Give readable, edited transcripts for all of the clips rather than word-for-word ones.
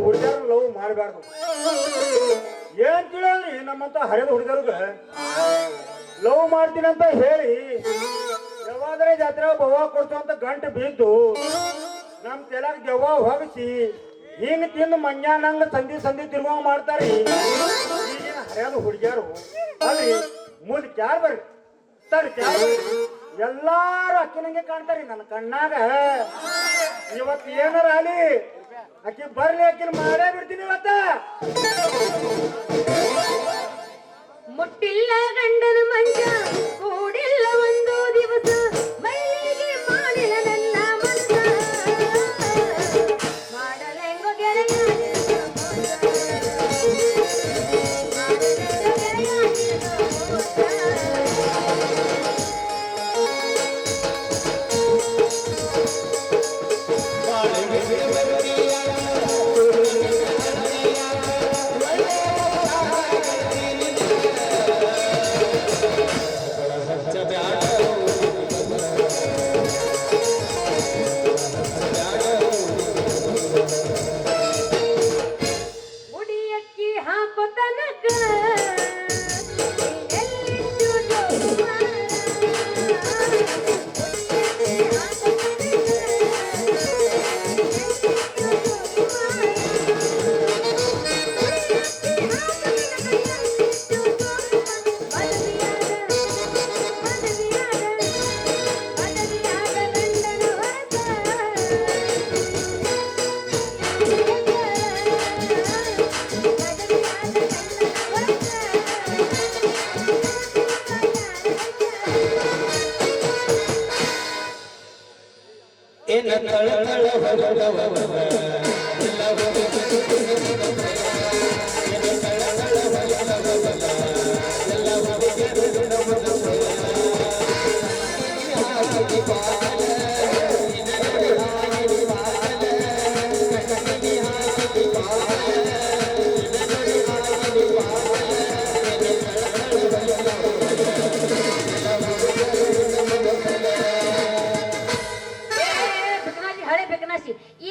ಹುಡುಗರು ಲವ್ ಮಾಡಬಾರ್ದು. ಏನ್ ತಿಳಿಯಲ್ರಿ ನಮ್ಮಂತ ಹರಿದ ಹುಡುಗರಿಗೆ ಲವ್ ಮಾಡ್ತೀನಿ ಅಂತ ಹೇಳಿ ಯಾವಾದ್ರೆ ಜಾತ್ರೆ ಬವ್ವ ಕೊಡ್ತು ಅಂತ ಗಂಟು ಬಿದ್ದು ನಮ್ ತೆಲಾಗ ದೆವ್ವ ಹೊಗಸಿ ಹಿಂಗ್ ತಿಂದು ಮಂಜಾನಂಗ ಸಂಧಿ ಸಂಧಿ ತಿರುಗ ಮಾಡ್ತಾರಿ ಈಗಿನ ಹರಿಯಾದ ಹುಡುಗಿಯರು. ಅಲ್ಲಿ ಮುಂದೆ ಕ್ಯಾರ್ ಬರ್ರಿ ತರ್ ಕ್ಯಾರ್ ಎಲ್ಲಾರು ಅಕ್ಕಿನಂಗೆ ಕಾಣ್ತಾರಿ ನನ್ನ ಕಣ್ಣಾಗ. ಇವತ್ತು ಏನಾರ ಅಲ್ಲಿ ಅಕ್ಕಿ ಬರ್ಲಿ ಅಕ್ಕಿನ ಮಾಡೇ ಬಿಡ್ತೀನಿ ಇವತ್ತ. ಮುಟ್ಟಿಲ್ಲ ಗಂಡನ ಮಂಜ ಕೂಡಿಲ್ಲ ಒಂದು ದಿವಸ ಮೈಲಿಗೆ ಮಾಡಿಲ್ಲ ನನ್ನ ಮನಸ ಮಾಡಲೆಂಗೋ ಗೆಳೆಯ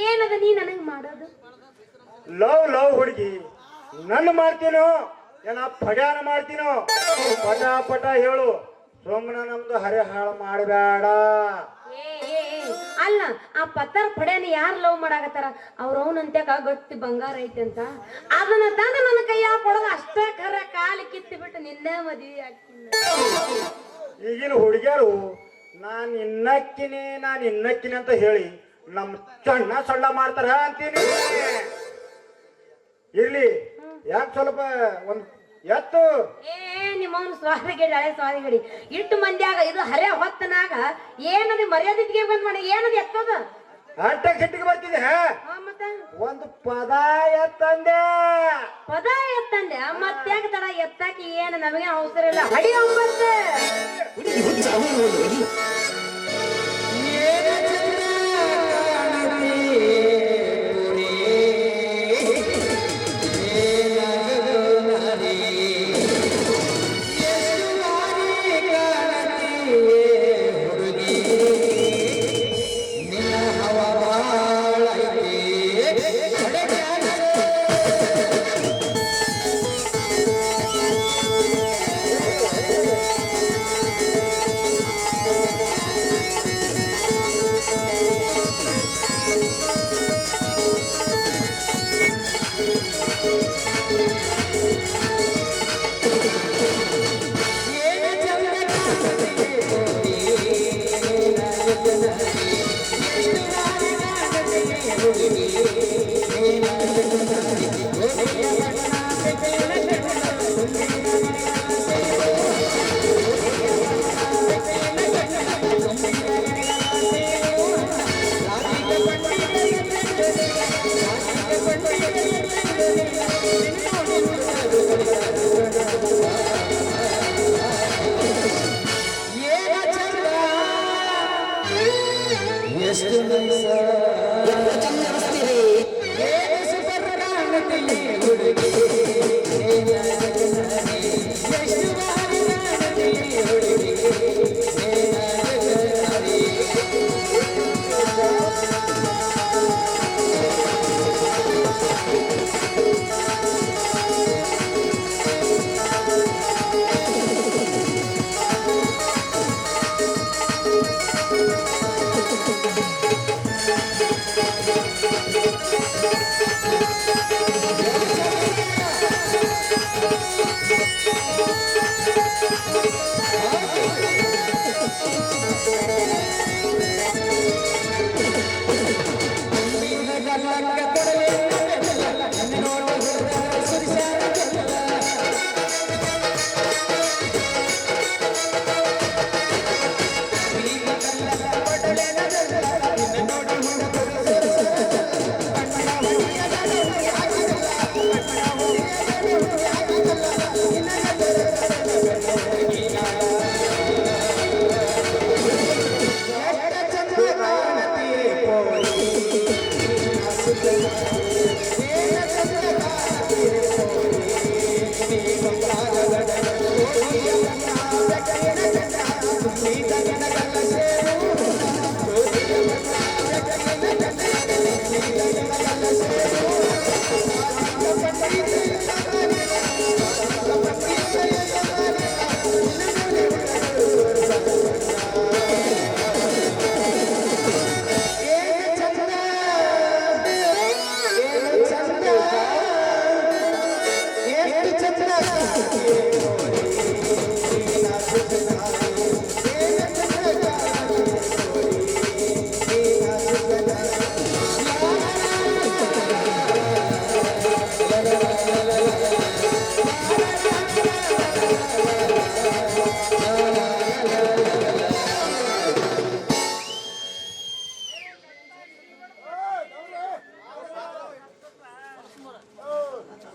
ಏನದ ನೀ ನನಗೆ ಮಾಡೋದು? ಲವ್ ಲವ್ ಹುಡುಗಿ ನನ್ನ ಮಾಡ್ತೀನೋ ಏನ ಪಡ್ಯಾನ ಮಾಡ್ತೀನೋ ಪಟ ಪಟ ಹೇಳು. ಸೋಮನ ನಮ್ದು ಹರೆ ಹಾಳು ಮಾಡಬೇಡ. ಅಲ್ಲ ಆ ಪತ್ತರ ಪಡ್ಯಾನ ಯಾರು ಲವ್ ಮಾಡಾಕತ್ತಾರ ಅವ್ರ ಅವನಂತ್ಯಾಕ ಗಟ್ಟಿ ಬಂಗಾರ ಐತೆ ಅಂತ ಅದನ್ನ ತಂದು ನನ್ನ ಕೈಯಾಗ ಕೊಡೋದು ಅಷ್ಟೇ ಕರ ಕಾಲು ಕಿತ್ತು ಬಿಟ್ಟು ನಿನ್ನ ಮದುವೆ ಆಗ್ತೀನಿ. ಈಗಿನ ಹುಡುಗಿಯರು ನಾನು ಇನ್ನಕ್ಕಿನಿ ಅಂತ ಹೇಳಿ ನಮ್ ಸಣ್ಣ ಸಣ್ಣ ಮಾಡ್ತಾರ ಅಂತೀನಿ. ಇರ್ಲಿ ಯಾಕೆ ಸ್ವಲ್ಪ ಒಂದ್ ಎತ್ತು ನಿಮ್ಮವನು ಸ್ವಾದಿಗಡಿ ಹಳೆ ಸ್ವಾದಿಗಡಿ ಇಟ್ಟು ಮಂದ್ಯಾಗ ಇದು ಹರೆ ಹೊತ್ತನಾಗ ಏನದು ಮರ್ಯಾದಿಗೆ ಬಂದ್ ಮಾಡಿ ಏನದು ಎತ್ತದ ಅಟ್ಟ ಸಿಟ್ಟಿಗೆ ಬರ್ತಿದೆ. ಒಂದು ಪದ ಎತ್ತಂದೆ ಮತ್ತ್ಯಾಗ ತಡ ಎತ್ತಾಕಿ ಏನು ನಮಗೆ ಅವಸರ ಇಲ್ಲ. ಹಡಿ ಒಂಬತ್ತೆ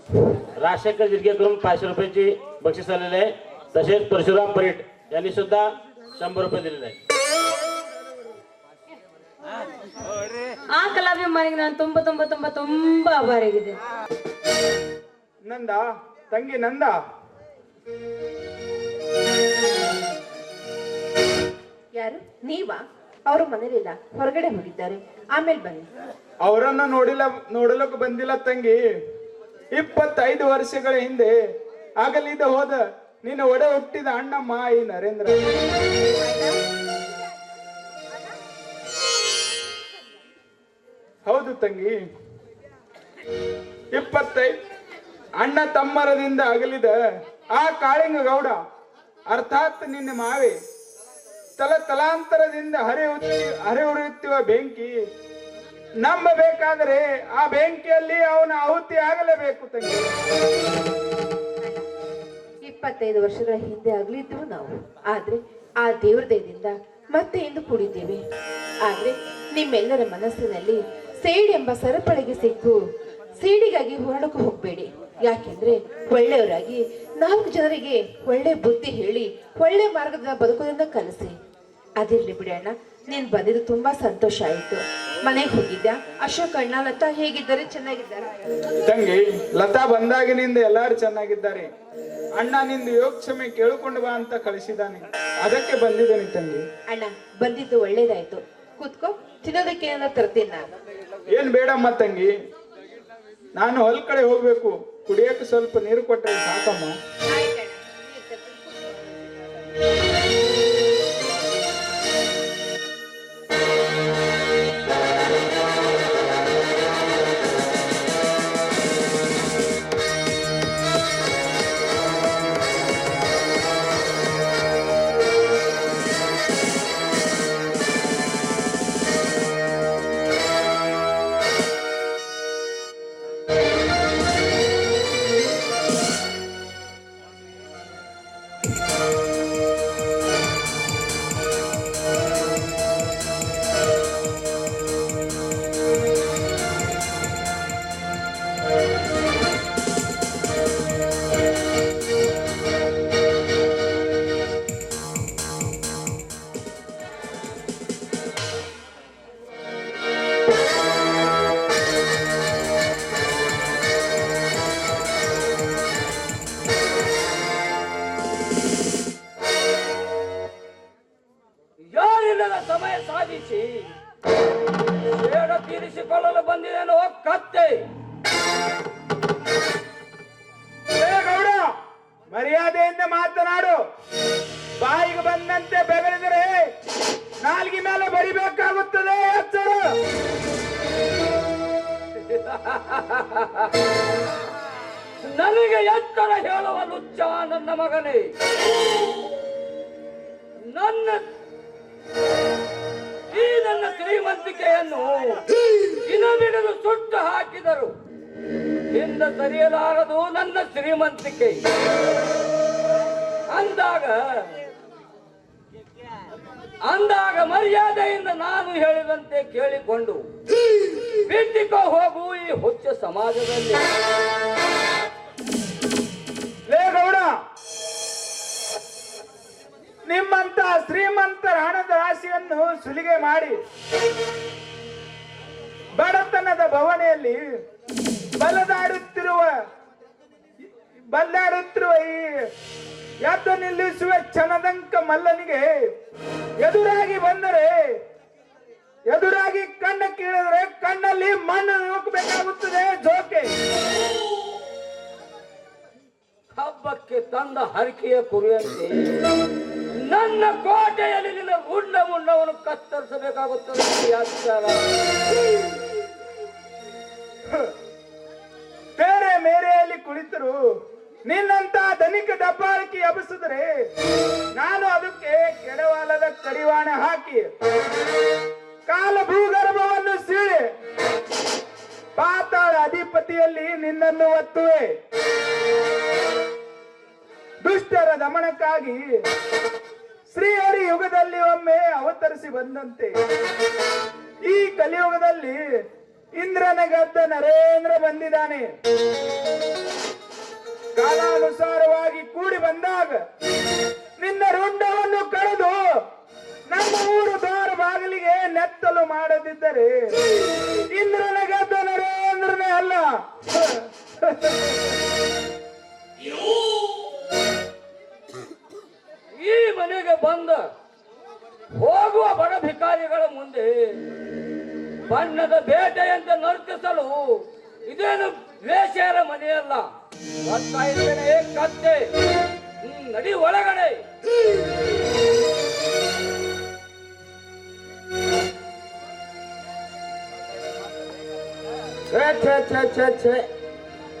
राजशेखर जिरगेकरून 500 रुपयाची बक्षीस आलेले आहे. तसेच परशुराम परीट यांनी सुद्धा 100 रुपये दिलेले आहे. ಆ ಕಲಾಭಿಮಾನಿಗೆ ನಾನು ತುಂಬಾ ತುಂಬಾ ತುಂಬಾ ತುಂಬಾ ಆಭಾರಿಯಾಗಿದೆ. ನಂದ ತಂಗಿ ನಂದ, ಯಾರು ನೀವಾ? ಅವರು ಮನೇಲಿಲ್ಲ, ಹೊರಗಡೆ ಹೋಗಿದ್ದಾರೆ. ಆಮೇಲೆ ಬನ್ನಿ. ಅವರನ್ನ ನೋಡಲಕ್ಕೆ ಬಂದಿಲ್ಲ ತಂಗಿ. 25 ವರ್ಷಗಳ ಹಿಂದೆ ಆಗಲಿದ್ದ ಹೋದ ನಿನ್ನ ಒಡೆ ಹುಟ್ಟಿದ ಅಣ್ಣಮ್ಮ ಈ ನರೇಂದ್ರ. ಹೌದು ತಂಗಿ, 25 ಅಣ್ಣ ತಮ್ಮರದಿಂದ ಅಗಲಿದ ಆ ಕಾಳಿಂಗ ಗೌಡ ಅರ್ಥಾತ್ ನಿನ್ನ ಮಾವೆ ತಲಾಂತರದಿಂದ ಹರಿಯುತ್ತಿರುವ ಬೆಂಕಿ ನಂಬಬೇಕಾದರೆ ಆ ಬೆಂಕಿಯಲ್ಲಿ ಅವನ ಆಹುತಿ ಆಗಲೇಬೇಕು ತಂಗಿ. 25 ವರ್ಷಗಳ ಹಿಂದೆ ಆಗ್ಲಿದ್ವು ನಾವು. ಆದ್ರೆ ಆ ದೇವ್ರ ದಯದಿಂದ ಮತ್ತೆ ಇಂದು ಕೂಡಿದ್ದೇವೆ. ಆದ್ರೆ ನಿಮ್ಮೆಲ್ಲರ ಮನಸ್ಸಿನಲ್ಲಿ ಸೇಡಿ ಎಂಬ ಸರಪಳಿಗೆ ಸಿಕ್ಕು ಸೇಡಿಗಾಗಿ ಹೊರಡಕ್ಕೆ ಹೋಗ್ಬೇಡಿ. ಯಾಕೆಂದ್ರೆ ಒಳ್ಳೆಯವರಾಗಿ 4 ಜನರಿಗೆ ಒಳ್ಳೆ ಬುದ್ಧಿ ಹೇಳಿ ಒಳ್ಳೆ ಮಾರ್ಗದ ಬದುಕೋದನ್ನ ಕಲಿಸಿ. ಅದಿರ್ಲಿ ಬಿಡಿ ಅಣ್ಣ, ನೀನ್ ಬಂದಿದ್ದು ತುಂಬಾ ಸಂತೋಷ ಆಯ್ತು. ಮನೆಗೆ ಹೋಗಿದ್ಯಾ? ಅಶೋಕ್ ಅಣ್ಣ ಲತಾ ಹೇಗಿದ್ದಾರೆ? ಚೆನ್ನಾಗಿದ್ದಾರೆ ತಂಗಿ. ಲತಾ ಬಂದಾಗಿನಿಂದ ಎಲ್ಲಾರು ಚೆನ್ನಾಗಿದ್ದಾರೆ. ಅಣ್ಣ ನಿಂದು ಯೋಗಕ್ಷಮೆ ಕೇಳಿಕೊಂಡು ಬಾ ಅಂತ ಕಳಿಸಿದ್ದಾನೆ, ಅದಕ್ಕೆ ಬಂದಿದ್ದೇನೆ ತಂಗಿ. ಅಣ್ಣ ಬಂದಿದ್ದು ಒಳ್ಳೇದಾಯ್ತು. ಕೂತ್ಕೋ, ತಿನ್ನೋದಕ್ಕೆ ಏನಾದ್ರು ತರ್ತೀನಿ ನಾನು. ಏನ್ ಬೇಡಮ್ಮ ತಂಗಿ, ನಾನು ಹೊಲ್ ಕಡೆ ಹೋಗ್ಬೇಕು. ಕುಡಿಯಕ್ಕೆ ಸ್ವಲ್ಪ ನೀರು ಕೊಟ್ಟರೆ ಸಾಕಮ್ಮ. ಯಾರಿಲ್ಲದ ಸಮಯ ಸಾಧಿಸಿ ಬೇಡ ತೀರಿಸಿಕೊಳ್ಳಲು ಬಂದಿದ್ದೇನೋ ಕತ್ತೆ. ಗೌಡ, ಮರ್ಯಾದೆಯಿಂದ ಮಾತನಾಡು. ಬಾಯಿಗೆ ಬಂದಂತೆ ಬೆಗಳಿದರೆ ನಾಲ್ಗಿ ಮೇಲೆ ಬರಿಬೇಕಾಗುತ್ತದೆ. ಎಚ್ಚರ. ನನಗೆ ಎತ್ತರ ಹೇಳುವ ಲುಚ್ಚ ನನ್ನ ಮಗನೇ. ನನ್ನ ಶ್ರೀಮಂತಿಕೆಯನ್ನು ದಿನವಿಡಲು ಸುಟ್ಟು ಹಾಕಿದರು. ಹಿಂದೆ ಸರಿಯಲಾರದು ನನ್ನ ಶ್ರೀಮಂತಿಕೆ. ಅಂದಾಗ ಮರ್ಯಾದೆಯಿಂದ ನಾನು ಹೇಳಿದಂತೆ ಕೇಳಿಕೊಂಡು ಬಿಟ್ಟಿಕೋ ಹೋಗು ಈ ಹುಚ್ಚ ಸಮಾಜದಲ್ಲಿ. ಲೇ ಗೌಡ, ನಿಮ್ಮಂತ ಶ್ರೀಮಂತರ ಹಣದ ರಾಶಿಯನ್ನು ಸುಲಿಗೆ ಮಾಡಿ ಬಡತನದ ಭವನೆಯಲ್ಲಿ ಬಲ್ಲಾಡುತ್ತಿರುವ ಈ ಎದ್ದು ನಿಲ್ಲಿಸುವ ಕ್ಷಣದಂಕ ಮಲ್ಲನಿಗೆ ಎದುರಾಗಿ ಕಣ್ಣ ಕೀಳಿದ್ರೆ ಕಣ್ಣಲ್ಲಿ ಮಣ್ಣು ನೂಕಬೇಕಾಗುತ್ತದೆ. ಜೋಕೆ ಹಬ್ಬಕ್ಕೆ ತಂದ ಹರಕೆಯ ಕುರಿಯಂತೆ ನನ್ನ ಕೋಟೆಯಲ್ಲಿ ನಿನ್ನ ಮುಂಡವನ್ನು ಕತ್ತರಿಸಬೇಕಾಗುತ್ತದೆ. ಬೇರೆ ಮೇರೆಯಲ್ಲಿ ಕುಳಿತರು ನಿನ್ನಂತ ಧನಿಕ ದಬ್ಬಾಳಿಕೆ ಎಬ್ಬಿಸಿದ್ರೆ ನಾನು ಅದಕ್ಕೆ ಕೆಡವಾಲದ ಕಡಿವಾಣ ಹಾಕಿ ಕಾಲ ಭೂಗರ್ಭವನ್ನು ಸೀಳಿ ಪಾತಾಳ ಅಧಿಪತಿಯಲ್ಲಿ ನಿನ್ನನ್ನು ಒತ್ತುವೆ. ದುಷ್ಟರ ದಮನಕ್ಕಾಗಿ ಶ್ರೀಹರಿ ಯುಗದಲ್ಲಿ ಒಮ್ಮೆ ಅವತರಿಸಿ ಬಂದಂತೆ ಈ ಕಲಿಯುಗದಲ್ಲಿ ಇಂದ್ರನ ಗದ್ದ ನರೇಂದ್ರ ಬಂದಿದ್ದಾನೆ. ಕಾಲಾನುಸಾರವಾಗಿ ಕೂಡಿ ಬಂದಾಗ ನಿನ್ನ ರುಂಡವನ್ನು ಕಳೆದು ನಮ್ಮ ಊರು ದ್ವಾರ ಬಾಗಿಲಿಗೆ ನೆತ್ತಲು ಮಾಡದಿದ್ದರೆ ಇಂದ್ರನ ಗೆದ್ದ ನರೇಂದ್ರನೇ ಅಲ್ಲ. ಈ ಮನೆಗೆ ಬಂದ ಹೋಗುವ ಬಡ ಭಿಕಾರಿಗಳ ಮುಂದೆ ಬಣ್ಣದ ಬೇಟೆಯಂತೆ ನರ್ತಿಸಲು ಇದೇನು ವೇಶ್ಯರ ಮನೆಯಲ್ಲ. ಬರ್ತಾ ಇದ್ದೇನೆ ಕತ್ತೆ. ನಡಿ ಒಳಗಡೆ.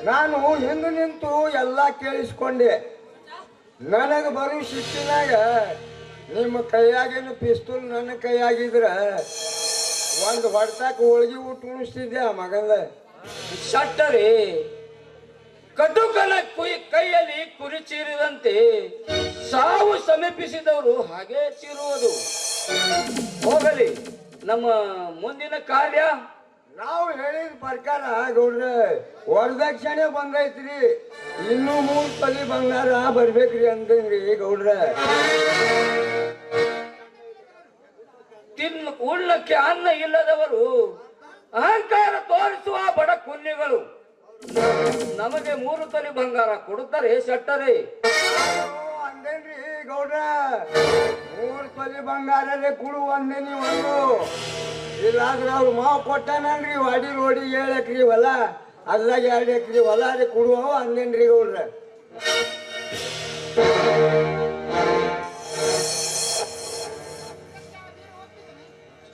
ನಾನು ಹಿಂದೆ ನಿಂತು ಎಲ್ಲ ಕೇಳಿಸ್ಕೊಂಡೆ. ನನಗೆ ಬರೋ ಶಿಸ್ತಿನಾಗ ನಿಮ್ಮ ಕೈಯಾಗೇನು ಪಿಸ್ತೂಲ್ ನನ್ನ ಕೈಯಾಗಿದ್ರ ಒಂದು ಹೊಡ್ತಾಕ ಹೋಳಿಗೆ ಊಟ ಉಣಿಸ್ತಿದ್ದೆ ಆ ಮಗಂದ. ಶಟ್ಟರೆ ಕಟುಕನ ಕೈಯಲ್ಲಿ ಕುರಿ ಚೀರಿದಂತೆ ಸಾವು ಸಮೀಪಿಸಿದವರು ಹಾಗೆ ಚೀರುವುದು. ಹೋಗಲಿ, ನಮ್ಮ ಮುಂದಿನ ಕಾರ್ಯ. ನಾವು ಹೇಳಿದ ಪ್ರಕಾರ ಗೌಡ್ರೆ ವರದಕ್ಷಿಣೆ ಬಂದೈತ್ರಿ, ಇನ್ನೂ 3 ತೊಲಿ ಬಂಗಾರ ಬರ್ಬೇಕ್ರಿ ಅಂತಂದ್ರಿ ಗೌಡ್ರೆ. ಉಣ್ಣಕ್ಕೆ ಅನ್ನ ಇಲ್ಲದವರು ಅಹಂಕಾರ ತೋರಿಸುವ ಬಡ ಕುನ್ನಿಗಳು ನಮಗೆ 3 ತೊಲಿ ಬಂಗಾರ ಕೊಡುತ್ತಾರೆ ಶಟ್ಟರೆ. ಅಂದೇನ್ರಿ ಗೌಡ್ರ, 3 ತೊಲಿ ಬಂಗಾರಲ್ಲೇ ಕುಡು ಒಂದೇ ನೀವು. ಇಲ್ಲಾದ್ರೆ ಅವ್ರು ಮಾವು ಕೊಟ್ಟಾನನ್ರಿ ವಾಡಿ ರೋಡಿ 7 ಎಕರೆ ಹೊಲ, ಅದ್ರಾಗ 2 ಎಕರೆ ಹೊಲ ರೀ ಕುಡುವ ಅಂದೇನ್ರಿ ಗೌಡ್ರ.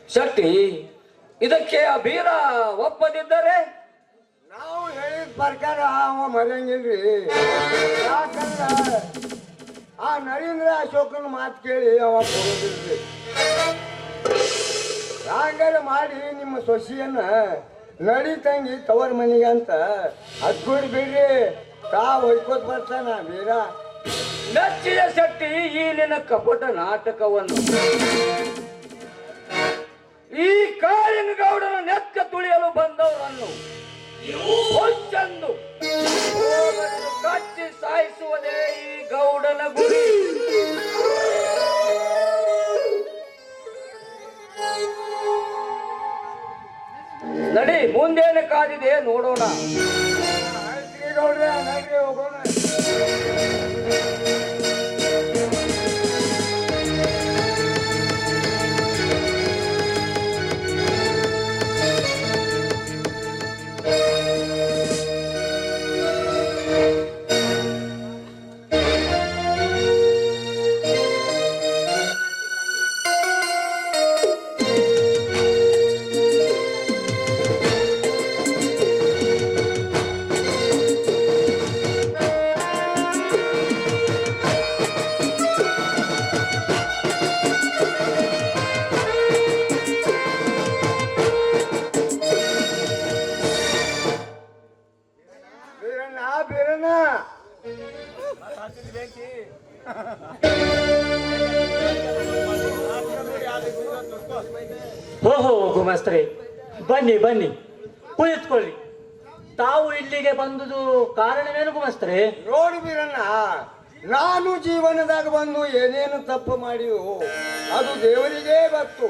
ಶೆಟ್ಟಿ, ಇದಕ್ಕೆ ಆ ಬೀರ ಒಪ್ಪದಿದ್ದರೆ ನಾವು ಹೇಳಿದ ಪ್ರಕಾರ ಅವ ಮರಂಗಿಲ್ರಿ. ಯಾಕಂದ್ರ ಆ ನರೇಂದ್ರ ಅಶೋಕನ ಮಾತು ಕೇಳಿ ಅವ ಕೊಡೋದಿಲ್ರಿ. ಹಂಗಾರೆ ಮಾಡಿ ನಿಮ್ಮ ಸೊಸೆಯನ್ನ ನಡಿ ತಂಗಿ ತವರ ಮನೆಗೆ ಅಂತ ಹತ್ಕೊಡಿ ಬಿಡ್ರಿ, ಹೊಯ್ಕೋತ್ ಬರ್ತಾನ ಬೀರ. ಮೆಚ್ಚಿದ ಶೆಟ್ಟಿ ಈ ನಿನ್ನ ಕಪಟ ನಾಟಕವನ್ನು. ಈ ಕಾಳಿಂಗೌಡನ ನೆಕ್ಕ ತುಳಿಯಲು ಬಂದವರನ್ನು ಹೊಚ್ಚಂದು ಕಚ್ಚಿ ಸಾಯಿಸುವುದೇ ಈ ಗೌಡನ ಗುರಿ. ನಡಿ, ಮುಂದೇನು ಕಾದಿದೆ ನೋಡೋಣ. ಆಯ್ತ್ರಿ ಗೌಡ್ರೆ, ನಡ್ರಿ ಹೋಗೋಣ. ಓಹೋ ಗುಮಾಸ್ತ್ರೆ, ಬನ್ನಿ ಬನ್ನಿ, ಕುಳಿತುಕೊಳ್ಳಿ. ತಾವು ಇಲ್ಲಿಗೆ ಬಂದುದು ಕಾರಣವೇನು ಗುಮಾಸ್ತ್ರೆ? ನೋಡು ಬೀರಣ್ಣ, ನಾನು ಜೀವನದಾಗ ಬಂದು ಏನೇನು ತಪ್ಪು ಮಾಡಿವು ಅದು ದೇವರಿಗೇ ಗೊತ್ತು.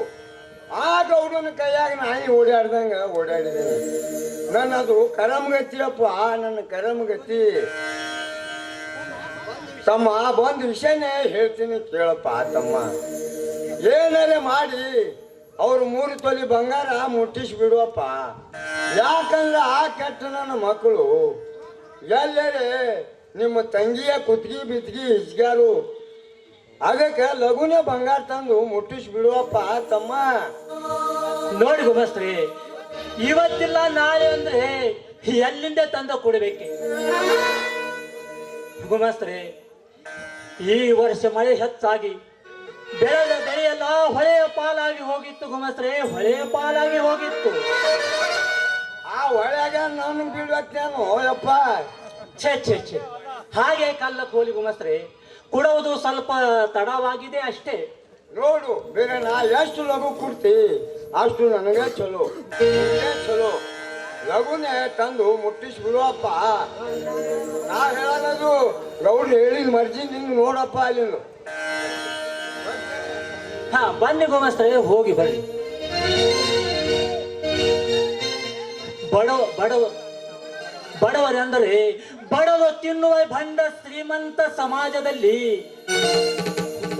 ಆ ಗೌಡನ ಕೈಯಾಗ ನಾಯಿ ಓಡಾಡ್ದಂಗ ಓಡಾಡಿದೆ. ನನ್ನದು ಕರಮಗತಿಯಪ್ಪ, ನನ್ನ ಕರಮಗತಿ. ತಮ್ಮ ಒಂದು ವಿಷಯನೇ ಹೇಳ್ತೀನಿ ಕೇಳಪ್ಪ ತಮ್ಮ. ಏನಾರೇ ಮಾಡಿ ಅವ್ರು 3 ತೊಲಿ ಬಂಗಾರ ಮುಟ್ಟಿಸಿ ಬಿಡುವಪ್ಪ. ಯಾಕಂದ್ರೆ ಆ ಕೆಟ್ಟ ನನ್ನ ಮಕ್ಕಳು ಎಲ್ಲರೇ ನಿಮ್ಮ ತಂಗಿಯ ಕುತ್ತಿಗೆ ಬಿತ್ತಿಗೆ ಹಿಸ್ಗ್ಯಾರು. ಅದಕ್ಕೆ ಲಘುನೇ ಬಂಗಾರ ತಂದು ಮುಟ್ಟಿಸಿ ಬಿಡುವಪ್ಪ ತಮ್ಮ. ನೋಡಿ ಗುಮಾಸ್ತ್ರೆ, ಇವತ್ತಿಲ್ಲ ನಾಳೆ ಅಂದ್ರೆ ಎಲ್ಲಿಂದ ತಂದ ಕೊಡಬೇಕೆ ಗುಮಾಸ್ತ್ರೆ? ಈ ವರ್ಷ ಮಳೆ ಹೆಚ್ಚಾಗಿ ಬೆಳೆದ ಬೆಳೆಯೆಲ್ಲ ಹೊಳೆಯ ಪಾಲಾಗಿ ಹೋಗಿತ್ತು ಗುಮಾಸ್ತ್ರೆ, ಹೊಳೆಯ ಪಾಲಾಗಿ ಹೋಗಿತ್ತು. ಆ ಹೊಳೆಯಾಗ ನಾನು ಬೀಳ್ಬೇಕೇನು ಯಪ್ಪ? ಛೇ ಛೇ ಛೇ, ಹಾಗೆ ಕಲ್ಲ ಕೋಲಿ ಗುಮಾಸ್ತ್ರೆ, ಕೊಡುವುದು ಸ್ವಲ್ಪ ತಡವಾಗಿದೆ ಅಷ್ಟೇ. ನೋಡು ಬೇರೆ ನಾ ಎಷ್ಟು ಲಘು ಕೊಡ್ತಿ ಅಷ್ಟು ನನಗೆ ಚಲೋ, ನಿನಗೆ ಚಲೋ. ಲಗುನೆ ತಂದು ಮುಟ್ಟಿಸಿ ಬಿಡುವಪ್ಪ. ನಾ ಹೇಳೋದು ಗೌಡ್ರು ಹೇಳಿದ ಮರ್ಜಿ ನಿಂಗೆ ನೋಡಪ್ಪ ಅಲ್ಲಿ. ಹಾ ಬನ್ನಿ ಗುಮಾಸ್ತರೇ, ಹೋಗಿ ಬರ್ರಿ. ಬಡವರೆಂದರೆ ಬಡವ ತಿನ್ನುವ ಭಂಡ ಶ್ರೀಮಂತ ಸಮಾಜದಲ್ಲಿ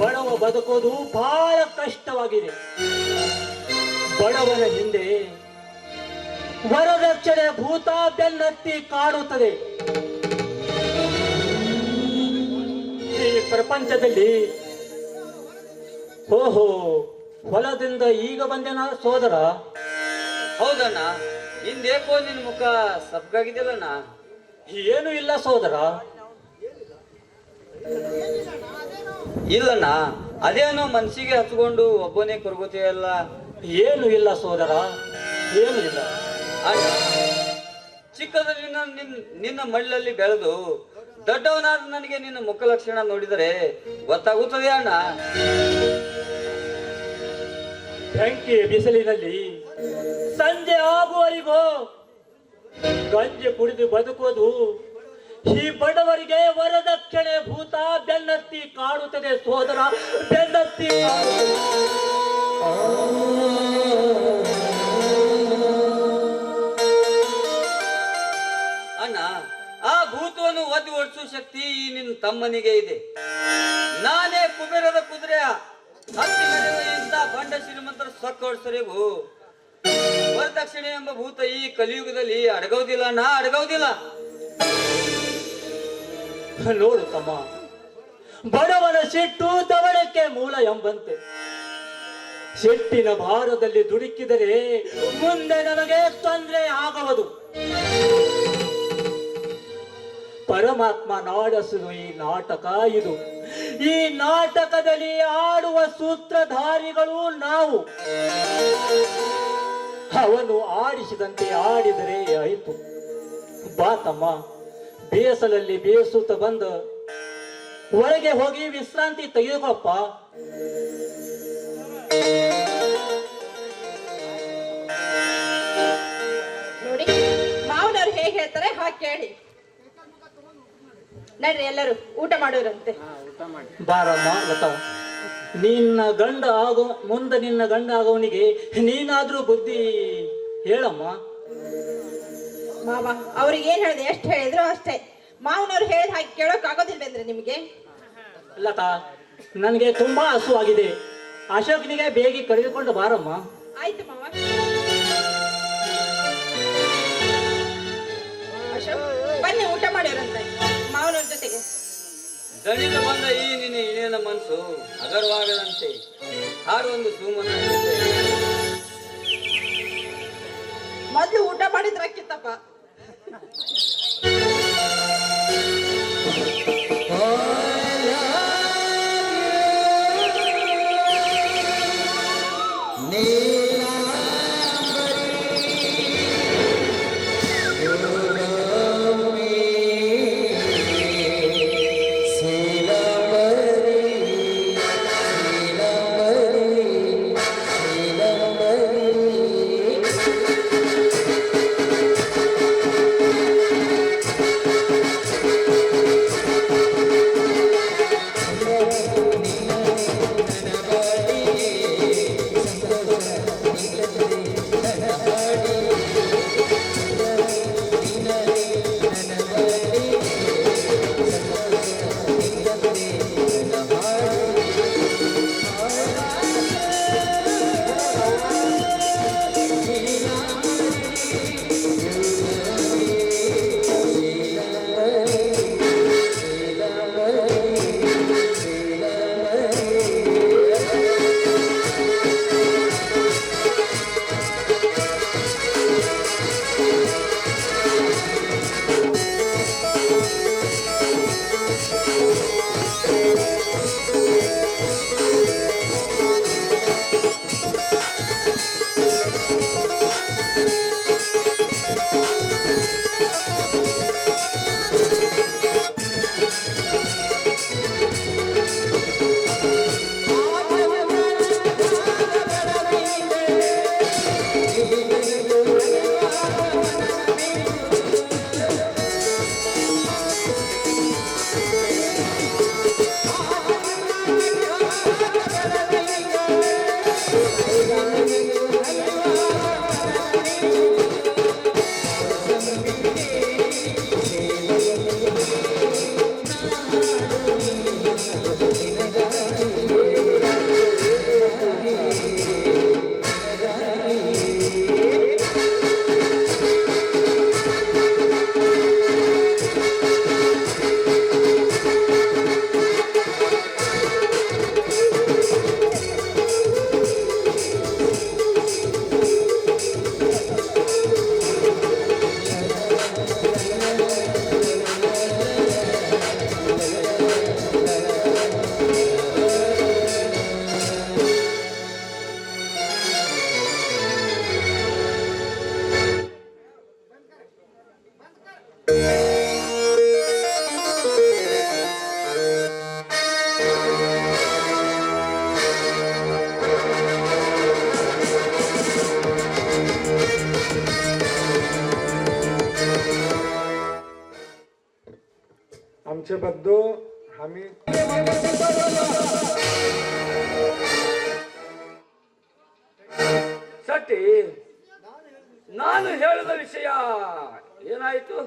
ಬಡವ ಬದುಕೋದು ಬಹಳ ಕಷ್ಟವಾಗಿದೆ. ಬಡವನ ಹಿಂದೆ ವರದಕ್ಷಿಣೆ ಭೂತ ಬೆನ್ನತ್ತಿ ಕಾಡುತ್ತದೆ. ಈ ಪ್ರಪಂಚದಲ್ಲಿ ಓಹೋ ಹೊಲದಿಂದ ಈಗ ಬಂದೇನ ಸೋದರ? ಹೌದಣ್ಣ, ಹಿಂದೇಕೋ ನಿನ್ ಮುಖ ಸಬ್ಗಾಗಿದೆಯಲ್ಲಣ್ಣ. ಏನು ಇಲ್ಲ ಸೋದರ. ಇಲ್ಲಣ್ಣ, ಅದೇನೋ ಮನ್ಸಿಗೆ ಹಚ್ಕೊಂಡು ಒಬ್ಬನೇ ಕೊರಗುತ್ತೀಯಲ್ಲ. ಏನು ಇಲ್ಲ ಸೋದರ, ಏನು ಇಲ್ಲ. ಅಣ್ಣ, ಚಿಕ್ಕದ್ರಿಂದ ನಿನ್ನ ಮಳ್ಳಲ್ಲಿ ಬೆಳೆದು ದೊಡ್ಡವನಾದ ನನಗೆ ನಿನ್ನ ಮುಖ ಲಕ್ಷಣ ನೋಡಿದರೆ ಗೊತ್ತಾಗುತ್ತದೆ ಅಣ್ಣ. ಬೆಂಕಿ ಬಿಸಿಲಿನಲ್ಲಿ ಸಂಜೆ ಆಗುವವರೆಗೂ ಗಂಜಿ ಕುಡಿದು ಬದುಕೋದು ಈ ಬಡವರಿಗೆ ವರದಕ್ಷಿಣೆ ಭೂತ ಬೆನ್ನತ್ತಿ ಕಾಡುತ್ತದೆ ಸೋದರ, ಬೆನ್ನತ್ತಿ ಅಣ್ಣ, ಆ ಭೂತವನ್ನು ಒದ್ದು ಓಡಿಸುವ ಶಕ್ತಿ ಈ ನಿನ್ನ ತಮ್ಮನಿಗೆ ಇದೆ. ನಾನೇ ಕುಬೇರದ ಕುದುರೆಯ ಹತ್ತಿ ಮೆರೆಯುವಂತ ಬಂಡ ಶ್ರೀಮಂತರ ಸೊಕ್ಕ ಓಡಿಸರಿಗೂ ವರದಕ್ಷಿಣೆ ಎಂಬ ಭೂತ ಈ ಕಲಿಯುಗದಲ್ಲಿ ಅಡಗೋದಿಲ್ಲ ಅಣ್ಣ, ಅಡಗೋದಿಲ್ಲ. ನೋಡು ತಮ್ಮ, ಬಡವನ ಸಿಟ್ಟು ದವಳಕ್ಕೆ ಮೂಲ ಎಂಬಂತೆ ಸಿಟ್ಟಿನ ಭಾರದಲ್ಲಿ ದುಡುಕಿದರೆ ಮುಂದೆ ನಮಗೆ ತೊಂದರೆ ಆಗಬಹುದು. ಪರಮಾತ್ಮ ನಾಡಸುವ ಈ ನಾಟಕ ಇದು. ಈ ನಾಟಕದಲ್ಲಿ ಆಡುವ ಸೂತ್ರಧಾರಿಗಳು ನಾವು. ಅವನು ಆಡಿಸಿದಂತೆ ಆಡಿದರೆ ಆಯಿತು. ಬಾ ತಮ್ಮ, ಬೇಸಲಲ್ಲಿ ಬೇಸುತ್ತ ಬಂದು ಹೊರಗೆ ಹೋಗಿ ವಿಶ್ರಾಂತಿ ತೆಗೆದುಕೊಪ್ಪ. ನೋಡಿ, ಮಾವನವ್ರು ಹೇಗೆ ಹೇಳ್ತಾರೆ ಹಾಗೆ ಕೇಳಿ. ನಡ್ರಿ ಎಲ್ಲರೂ ಊಟ ಮಾಡೋರಂತೆ. ಬಾರಮ್ಮ ಲತಾ, ನಿನ್ನ ಗಂಡ ಆಗೋ ಮುಂದೆ ನಿನ್ನ ಗಂಡ ಆಗೋವನಿಗೆ ನೀನಾದ್ರೂ ಬುದ್ಧಿ ಹೇಳಮ್ಮ. ಮಾವ ಅವ್ರಿಗೆ ಏನ್ ಹೇಳಿದೆ, ಎಷ್ಟು ಹೇಳಿದ್ರು ಅಷ್ಟೇ. ಮಾವನವ್ರು ಹೇಳಿದ ಹಾಗೆ ಕೇಳೋಕ್ ಆಗೋದಿಲ್ವೇಂದ್ರೆ ನಿಮ್ಗೆ? ಲತಾ, ನನಗೆ ತುಂಬಾ ಹಸುವಾಗಿದೆ. ಅಶೋಕ್ನಿಗೆ ಬೇಗ ಕರೆದುಕೊಂಡು ಬಾರಮ್ಮ. ಆಯ್ತು ಮಾವ. ಅಶೋಕ್ ಬನ್ನಿ ಊಟ ಮಾಡಿರಂತೆ ಮಾವನವ್ರ ಜೊತೆಗೆ. ದಣಿದು ಬಂದ ಈ ನಿನ್ನ ಇಳಿಯನ ಮನಸ್ಸು ಅಗರವಾಗದಂತೆ ಹಾಡುವೊಂದು ಸುಮನ ಮೊದ್ಲು ಊಟ ಮಾಡಿದ್ರಕ್ಕಿತ್ತಪ್ಪ. आमचे बघतो आम्ही ಶೆಟ್ಟಿ, ನಾನು ಹೇಳಿದ ವಿಷಯ ಏನಾಯ್ತು?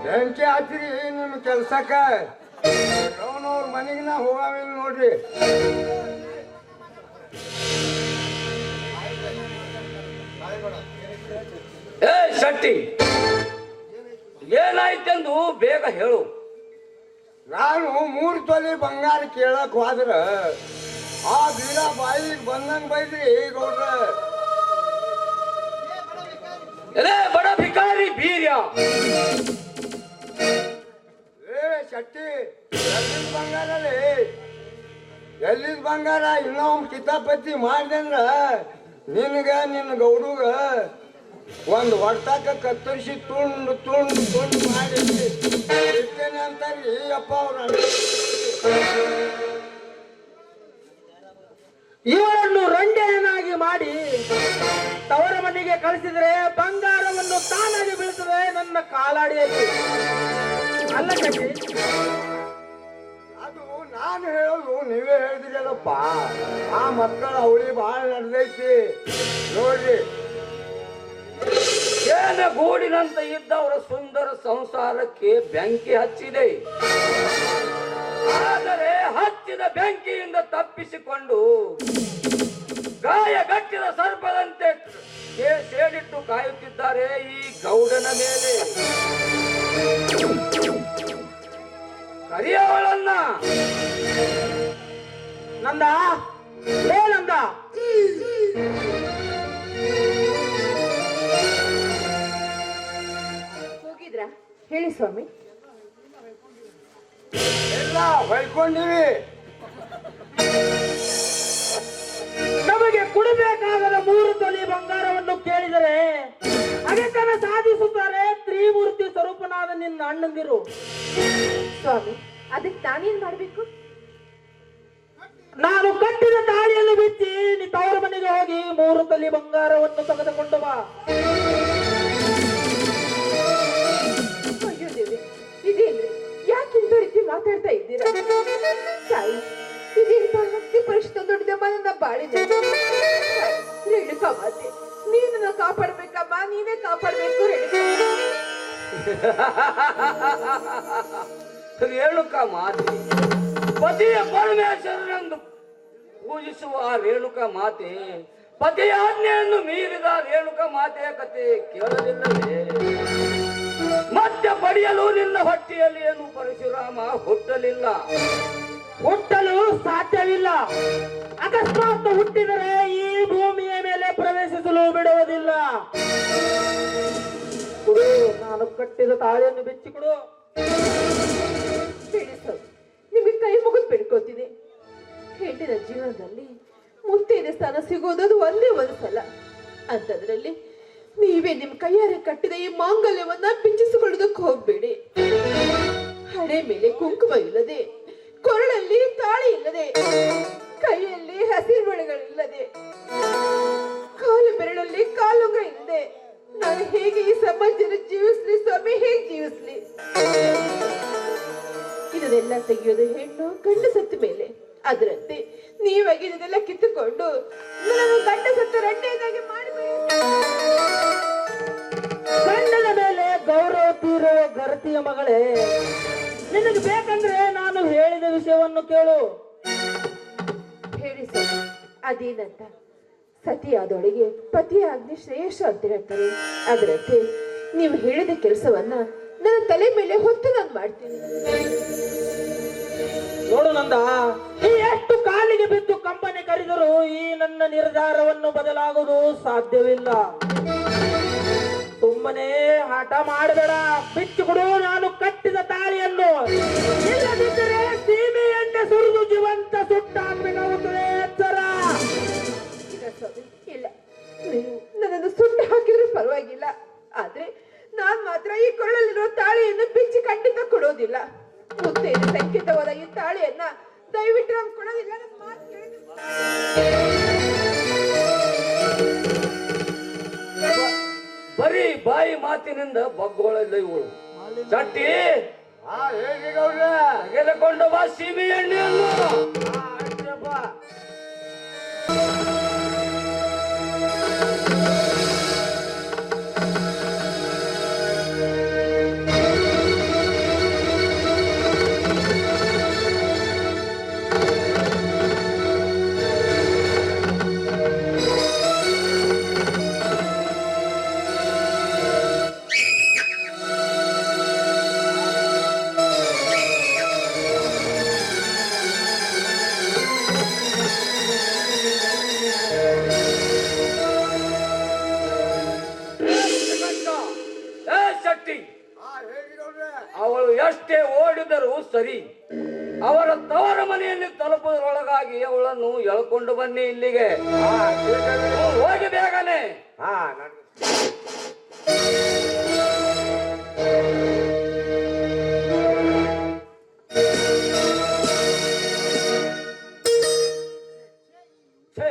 ಬೆಂಕಿ ಹಚ್ಚಿರಿ ನಿಮ್ಮ ಕೆಲ್ಸಕ್ಕ. ಅವನವ್ರ ಮನೆಗೆ ನಾ ಹೋಗಾವಿಲ್ಲ ನೋಡ್ರಿ. ಏ ಶೆಟ್ಟಿ, ಏನಾಯ್ತೆಂದು ಬೇಗ ಹೇಳು. ನಾನು 3 ತೊಲಿ ಬಂಗಾರ ಕೇಳಕ್ ಹೋದ್ರ ಆ ಬೀರ ಬಾಯಿಗೆ ಬಂದಂಗ್ ಬೈದ್ರಿ ಗೌಡ್ರ. ಎಲೆ ಬಡ ಭಿಕಾರಿ ಬೀರ್ಯ, ಏ ಶೆಟ್ಟಿ, ಎಲ್ಲಿದ್ ಬಂಗಾರಲ್ಲಿ ಎಲ್ಲಿದ್ ಬಂಗಾರ ಇನ್ನೊಂದು ಕಿತಾಪತಿ ಮಾಡ್ದಂದ್ರ ನಿನ್ನ ಗೌಡುಗ ಒಂದು ಹೊಡ್ತಾಕ ಕತ್ತರಿಸಿ ತುಂಡು ತುಂಡು ತುಂಡು ಮಾಡಿ ಇರ್ತೇನೆ ಅಂತಾರಿ ಅಪ್ಪ ಅವ್ರ. ಇವರನ್ನು ರಂಡೆಯನ್ನಾಗಿ ಮಾಡಿ ತವರ ಮನೆಗೆ ಕಳಿಸಿದರೆ ಬಂಗಾರವನ್ನು ತಾನಾಗಿ ಬೀಳ್ತದೆ ನನ್ನ ಕಾಲಾಡಿಯಲ್ಲಿ. ಅಲ್ಲ ಕಟ್ಟಿ, ಅದು ನಾನು ಹೇಳೋದು ನೀವೇ ಹೇಳಿದ್ರಲ್ಲಪ್ಪ. ಆ ಮಕ್ಕಳ ಅವಳಿ ಬಹಳ ನಡೆದೈತಿ ನೋಡ್ರಿ. ಏನ ಗೂಡಿನಂತ ಇದ್ದವರ ಸುಂದರ ಸಂಸಾರಕ್ಕೆ ಬೆಂಕಿ ಹಚ್ಚಿದೆ. ಆದರೆ ಹಚ್ಚಿದ ಬೆಂಕಿಯಿಂದ ತಪ್ಪಿಸಿಕೊಂಡು ಗಾಯಗಟ್ಟಿದ ಸರ್ಪದಂತೆ ಸೇಡಿಟ್ಟು ಕಾಯುತ್ತಿದ್ದಾರೆ ಈ ಗೌಡನ ಮೇಲೆ. ಕರಿಯವಳನ್ನ ನಂದ ಲೇ ನಂದ, ಹೋಗಿದ್ರಾ? ಹೇಳಿ ಸ್ವಾಮಿ. ಎಲ್ಲ ಹೊಯ್ಕೊಂಡಿವಿ. ನಮಗೆ ಕೊಡಬೇಕಾಗದ 3 ತೊಲಿ ಬಂಗಾರವನ್ನು ಕೇಳಿದರೆ ಅದಕ್ಕನ್ನು ಸಾಧಿಸುತ್ತಾರೆ ತ್ರಿಮೂರ್ತಿ ಸ್ವರೂಪನಾದ ನಿನ್ನ ಅಣ್ಣಂದಿರು. ಸ್ವಾಮಿ, ಅದಕ್ಕೆ ನಾನೇನ್ ಮಾಡ್ಬೇಕು? ನಾನು ಕಟ್ಟಿದ ತಾಳಿಯನ್ನು ಬಿಚ್ಚಿ ನೀ ತವರ ಮನೆಗೆ ಹೋಗಿ 3 ತೊಲಿ ಬಂಗಾರವನ್ನು ತೆಗೆದುಕೊಂಡು ಬಾ. ಅಯ್ಯೋ ದೇವಿ, ಇದೇನ್ರಿ? ಯಾಕಿಂತ ರೀತಿ ಮಾತಾಡ್ತಾ ಇದ್ದೀರಾ? ತಾಯಿ, ಇದೆಂತ ಭಕ್ತಿ ಪರಿಷ್ಠ ದೊಡ್ಡದಮ್ಮ ನನ್ನ ಬಾಳಿದೆ. ರೇಣುಕಾ ಮಾತೆ, ನೀನನ್ನ ಕಾಪಾಡ್ಬೇಕಮ್ಮ, ನೀವೇ ಕಾಪಾಡ್ಬೇಕು ರೇಣುಕಾ. ರೇಣುಕಾ ಮಾತೆ, ಪತಿಯ ಪರಮೇಶ್ವರನೆಂದು ಪೂಜಿಸುವ ರೇಣುಕಾ ಮಾತೆ, ಪತಿಯ ಆಜ್ಞೆಯನ್ನು ಮೀರಿದ ರೇಣುಕಾ ಮಾತೆಯ ಕತೆ ಕೇಳಲಿಲ್ಲವೇ? ಮತ್ತೆ ಪಡೆಯಲು ನಿನ್ನ ಹೊಟ್ಟೆಯಲ್ಲಿ ಏನು ಪರಶುರಾಮ ಹುಟ್ಟಲಿಲ್ಲ? ಹುಟ್ಟಲು ಸಾಧ್ಯವಿಲ್ಲ. ಅಕಸ್ಮಾತ್ ಹುಟ್ಟಿದರೆ ಈ ಭೂಮಿಯ ಮೇಲೆ ಪ್ರವೇಶಿಸಲು ಬಿಡುವುದಿಲ್ಲ. ಕೊಡು, ನಾನು ಕಟ್ಟಿದ ತಾಳಿಯನ್ನು ಬಿಚ್ಚಿಕೊಡು. ಬೇಡಿ ಸ್ವಾಮಿ, ನಿಮಗೆ ಕೈ ಮುಗಿದು ಬೇಡ್ಕೋತೀನಿ. ಹೆಣ್ಣಿನ ಜೀವನದಲ್ಲಿ ಮುತ್ತೈದೆ ಸ್ಥಾನ ಸಿಗೋದು ಅದು ಒಂದೇ ಒಂದು ಸಲ. ಅಂತದ್ರಲ್ಲಿ ನೀವೇ ನಿಮ್ ಕೈಯಾರೆ ಕಟ್ಟಿದ ಈ ಮಾಂಗಲ್ಯವನ್ನ ಬಿಚ್ಚಿಸಿಕೊಳ್ಳೋದಕ್ಕೆ ಹೋಗ್ಬೇಡಿ. ಹಣೆ ಮೇಲೆ ಕುಂಕುಮ ಇಲ್ಲದೆ, ಕೊರಳಲ್ಲಿ ತಾಳಿ ಇಲ್ಲದೆ, ಕೈಯಲ್ಲಿ ಹಸಿರು ಬಳೆಗಳಿಲ್ಲದೆ, ಕಾಲು ಬೆರಳಲ್ಲಿ ಕಾಲುಂಗ್ರ ಇಲ್ಲದೆ ನಾನು ಹೇಗೆ ಈ ಸಮಾಜನ ಜೀವಿಸ್ಲಿ ಸ್ವಾಮಿ? ಹೇಗೆ ಜೀವಿಸ್ಲಿ? ಇದನ್ನೆಲ್ಲ ತೆಗೆಯೋದು ಹೆಣ್ಣು ಗಂಡು ಸತ್ತ ಮೇಲೆ. ಅದರಂತೆ ನೀವಾಗಿ ಇದನ್ನೆಲ್ಲ ಕಿತ್ತುಕೊಂಡು ನಾನು ಗಂಡ ಸತ್ತ ರಂಡೆಯನ್ನಾಗಿ ಮಾಡಬೇಡಿ. ಗಂಡನ ಮೇಲೆ ಗೌರವ ತೀರುವ ಗರತಿಯ ಮಗಳೇ, ನಿನಗೆ ಬೇಕಂದ್ರೆ ನಾನು ಹೇಳಿದ ವಿಷಯವನ್ನು ಕೇಳು. ಹೇಳಿ ಸರ್, ಅದೇನಂತ? ಸತಿಯಾದೊಳಗೆ ಪತಿಯ ಆಜ್ಞೆ ಶ್ರೇಷ್ಠ ಅಂತ ಹೇಳ್ತಾರೆ. ಅದರಂತೆ ನೀವು ಹೇಳಿದ ಕೆಲಸವನ್ನ ನನ್ನ ತಲೆ ಮೇಲೆ ಹೊತ್ತು ನಾನು ಮಾಡ್ತೀನಿ. ನೋಡು ನಂದ, ಈ ಎಷ್ಟು ಕಾಲಿಗೆ ಬಿದ್ದು ಕಂಬನಿ ಕರೆದರೂ ಈ ನನ್ನ ನಿರ್ಧಾರವನ್ನು ಬದಲಾಗುವುದು ಸಾಧ್ಯವಿಲ್ಲ. ಸುಮ್ಮನೆ ಹಠ ಮಾಡಬೇಡ, ಬಿಚ್ಚಿಕೊಡು ನಾನು ಕಟ್ಟಿದ ತಾಳಿಯನ್ನು. ಇಲ್ಲದಿದ್ದರೆ ಸೀಮೆ ಎಣ್ಣೆ ಸುರಿದು ಜೀವಂತ ಸುಟ್ಟಾಗಬೇಕಾಗುತ್ತದೆ. ಎಚ್ಚರ. ಇಲ್ಲ ಸ್ವಾಮಿ, ಇಲ್ಲ. ನೀವು ನನ್ನನ್ನು ಸುಟ್ಟು ಹಾಕಿದ್ರೂ ಪರವಾಗಿಲ್ಲ. ಆದ್ರೆ ನಾನ್ ಮಾತ್ರ ಈ ಕೊರಳಲ್ಲಿರೋ ತಾಳಿಯನ್ನು ಬಿಚ್ಚಿ ಖಂಡಿತ ಕೊಡೋದಿಲ್ಲ. ಮುತ್ತೈದೆ ಸಂಕೇತವಾದ ಈ ತಾಳಿಯನ್ನ ದಯವಿಟ್ಟು ನಾನು ಕೊಡೋದಿಲ್ಲ. ನನ್ನ ಮಾತು ಕೇಳಿದ್ರೆ ಬರೀ ಬಾಯಿ ಮಾತಿನಿಂದ ಬಗ್ಗೋಳಲ್ಲ ಇವಳು. ಚಟ್ಟಿ, ಹಾ ಹೇಳಿ ಗೌಡ್ರೆ. ತೆಗೆದುಕೊಂಡು ಬಾ ಸೀಮೆ ಎಣ್ಣೆಯನ್ನು. ಹಾ ಆಯ್ತಪ್ಪ. ಏ ಶೆಟ್ಟಿ, ಹಾ ಹೇಳಿ ಗೌಡ್ರೆ. ಅವಳು ಎಷ್ಟೇ ಓಡಿದರೂ ಸರಿ, ಅವರ ತವರ ಮನೆಯಲ್ಲಿ ತಲುಪುವುದರೊಳಗಾಗಿ ಅವಳನ್ನು ಎಳ್ಕೊಂಡು ಬನ್ನಿ ಇಲ್ಲಿಗೆ. ಹಾ ಬೇಕಾದ್ರೆ. ಹೋಗಿ ಬೇಗನೆ. ಹಾ ನಡ್ರಿ. ಛೇ,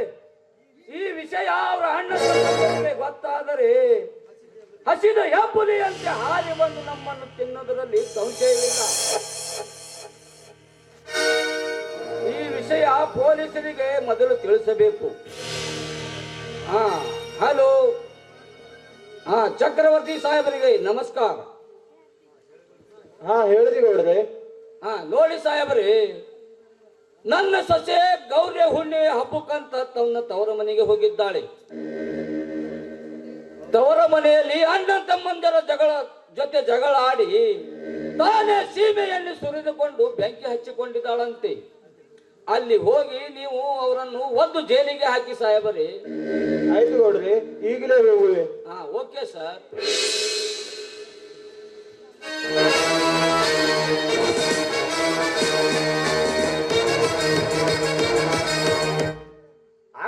ಈ ವಿಷಯ ಅವರ ಅಣ್ಣ ತಮ್ಮಂದಿರಿಗೆ ಗೊತ್ತಾದರೆ ಹಸಿದ ಹೆಬ್ಬುಲಿಯಂತೆ ಹಾರಿ ಬಂದು ನಮ್ಮನ್ನು ತಿನ್ನೋದರಲ್ಲಿ ಸಂಶಯವಿಲ್ಲ. ಈ ವಿಷಯ ಪೊಲೀಸರಿಗೆ ಮೊದಲು ತಿಳಿಸಬೇಕು. ಹಾ ಹಲೋ. ಹಾ ಚಕ್ರವರ್ತಿ ಸಾಹೇಬರಿಗೆ ನಮಸ್ಕಾರ. ಹಾ ಹೇಳ್ರಿ ಗೌಡ್ರೆ. ಹಾ ನೋಡಿ ಸಾಹೇಬರೇ, ನನ್ನ ಸೊಸೆ ಗೌರಿ ಹುಣ್ಣಿಮೆ ಹಬ್ಬಕ್ಕಂತ ತನ್ನ ತವರ ಮನೆಗೆ ಹೋಗಿದ್ದಾಳೆ. ತವರ ಮನೆಯಲ್ಲಿ ಅಣ್ಣ ತಮ್ಮಂದರ ಜೊತೆ ಜಗಳ ಆಡಿ ತಾನೇ ಸೀಮೆಯಲ್ಲಿ ಸುರಿದುಕೊಂಡು ಬೆಂಕಿ ಹಚ್ಚಿಕೊಂಡಿದ್ದಾಳಂತೆ. ಅಲ್ಲಿ ಹೋಗಿ ನೀವು ಅವರನ್ನು ಒಂದು ಜೈಲಿಗೆ ಹಾಕಿ ಸಾಹೇಬರೇ. ಆಯ್ತು ಗೌಡ್ರೆ, ಈಗಲೇ ಹೋಗುವೆ. ಹಾ ಓಕೆ ಸರ್.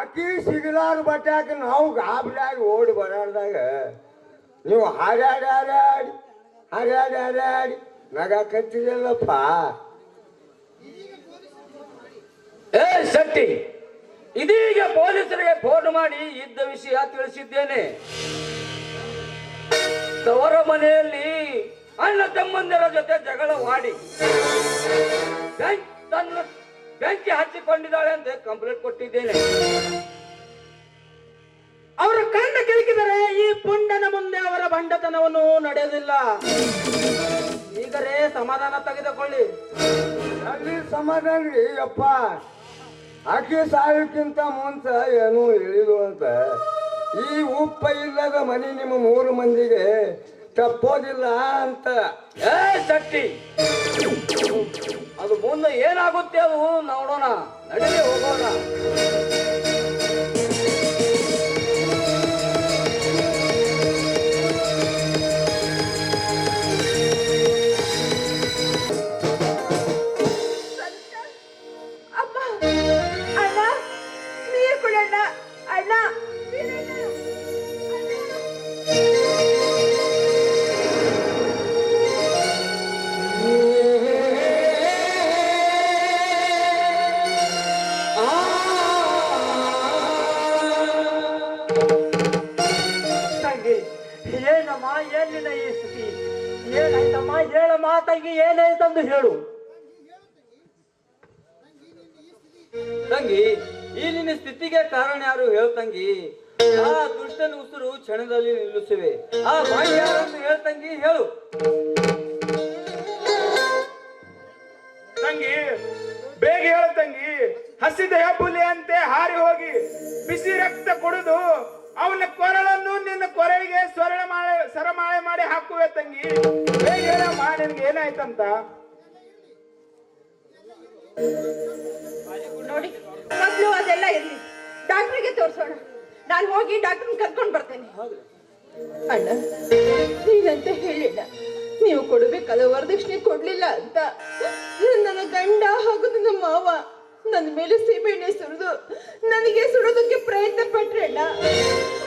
ಆಕಿ ಸಿಗಲಾರ ಬಟ್ಟೆ ಹಾಕಿ ನಾವು ಗಾಬರಿಯಾಗಿ ಓಡಿ ಬರಾಡ್ದಾಗ ನೀವು ಹಾರಾಡಿ ಹಾರಾಡಿ ಹಾರಾಡಿ ಹಾರಾಡಿ ನಗ ಕತ್ತಿರಲ್ಲಪ್ಪ. ಏ ಶೆಟ್ಟಿ, ಇದೀಗ ಪೊಲೀಸರಿಗೆ ಫೋನ್ ಮಾಡಿ ಇದ್ದ ವಿಷಯ ತಿಳಿಸಿದ್ದೇನೆ. ತವರ ಮನೆಯಲ್ಲಿ ಅಣ್ಣ ತಮ್ಮಂದಿರ ಜೊತೆ ಜಗಳವಾಡಿ ತನ್ನ ಬೆಂಕಿ ಹಚ್ಚಿಕೊಂಡಿದ್ದಾಳೆ ಅಂತ ಕಂಪ್ಲೇಂಟ್ ಕೊಟ್ಟಿದ್ದೇನೆ. ಅವರು ಕಣ್ಣು ಕೆಳಕಿದರೆ ಈ ಪುಂಡನ ಮುಂದೆ ಅವರ ಬಂಡತನವನ್ನು ನಡೆಯೋದಿಲ್ಲ. ಈಗಲೇ ಸಮಾಧಾನ ತೆಗೆದುಕೊಳ್ಳಿ. ಅಲ್ಲಿ ಸಮಾಧಾನ ರೀ ಅಪ್ಪ. ಆಕಿ ಸಾವಿಕ್ಕಿಂತ ಮುಂಚ ಏನೂ ಹೇಳಿದು ಅಂತ ಈ ಉಪ್ಪ ಇಲ್ಲದ ಮನೆ ನಿಮ್ಮ 3 ಮಂದಿಗೆ ತಪ್ಪೋದಿಲ್ಲ ಅಂತ. ಏ ಶೆಟ್ಟಿ, ಅದು ಮುಂದೆ ಏನಾಗುತ್ತೆ ಅದು ನೋಡೋಣ. ನಡೀಲಿ ಹೋಗೋಣ. ಅಪ್ಪ, ಅಣ್ಣ, ನೀರು ಕೊಡಣ್ಣ. ಅಣ್ಣ, ತಂಗಿ, ಏನಮ್ಮ, ಏನಿನ ಈ ಸ್ಥಿತಿ? ಏನಾಯ್ತಮ್ಮ? ಹೇಳಮ್ಮ ತಂಗಿ, ಏನಾಯ್ತಂದು ಹೇಳು. ತಂಗಿ, ಈ ನಿನ್ನ ಸ್ಥಿತಿಗೆ ಕಾರಣ ಯಾರು ಹೇಳ್ತಂಗಿ? ಆ ದುಷ್ಟನ ಉಸಿರು ಕ್ಷಣದಲ್ಲಿ ನಿಲ್ಲಿಸುವೆ. ಆ ಬಾಯಿ ಯಾರಂತ ಹೇಳ್ತಂಗಿ, ಹೇಳು. ತಂಗಿ ಬೇಗ ಹೇಳ ತಂಗಿ. ಹಸಿದ ಹೆಬ್ಬುಲಿ ಅಂತೆ ಹಾರಿ ಹೋಗಿ ಬಿಸಿ ರಕ್ತ ಕುಡಿದು ಅವನ ಕೊರಳನ್ನು ನಿನ್ನ ಕೊರಳಿಗೆ ಸರಮಾಳೆ ಮಾಡಿ ಹಾಕುವೆ ತಂಗಿ. ಬೇಗ ಹೇಳಮ್ಮ, ನಿನ್ಗೆ ಏನಾಯ್ತಂತ? ನೋಡಿ, ಮೊದಲು ಅದೆಲ್ಲ ಇರ್ಲಿ, ಡಾಕ್ಟ್ರಿಗೆ ತೋರಿಸೋಣ. ನಾನು ಹೋಗಿ ಡಾಕ್ಟರ್ನ ಕರ್ಕೊಂಡು ಬರ್ತೇನೆ. ಅಣ್ಣ, ನೀನಂತ ಹೇಳಿಲ್ಲ, ನೀವು ಕೊಡಬೇಕಾದ ವರದಕ್ಷಿಣೆ ಕೊಡ್ಲಿಲ್ಲ ಅಂತ ನನ್ನ ಗಂಡ ಹಾಗೂ ನನ್ನ ಮಾವ ನನ್ನ ಮೇಲೆ ಸೀಮೆಎಣ್ಣೆ ಸುರಿದು ನನಗೆ ಸುಡೋದಕ್ಕೆ ಪ್ರಯತ್ನ ಪಟ್ರೆ ಅಣ್ಣ.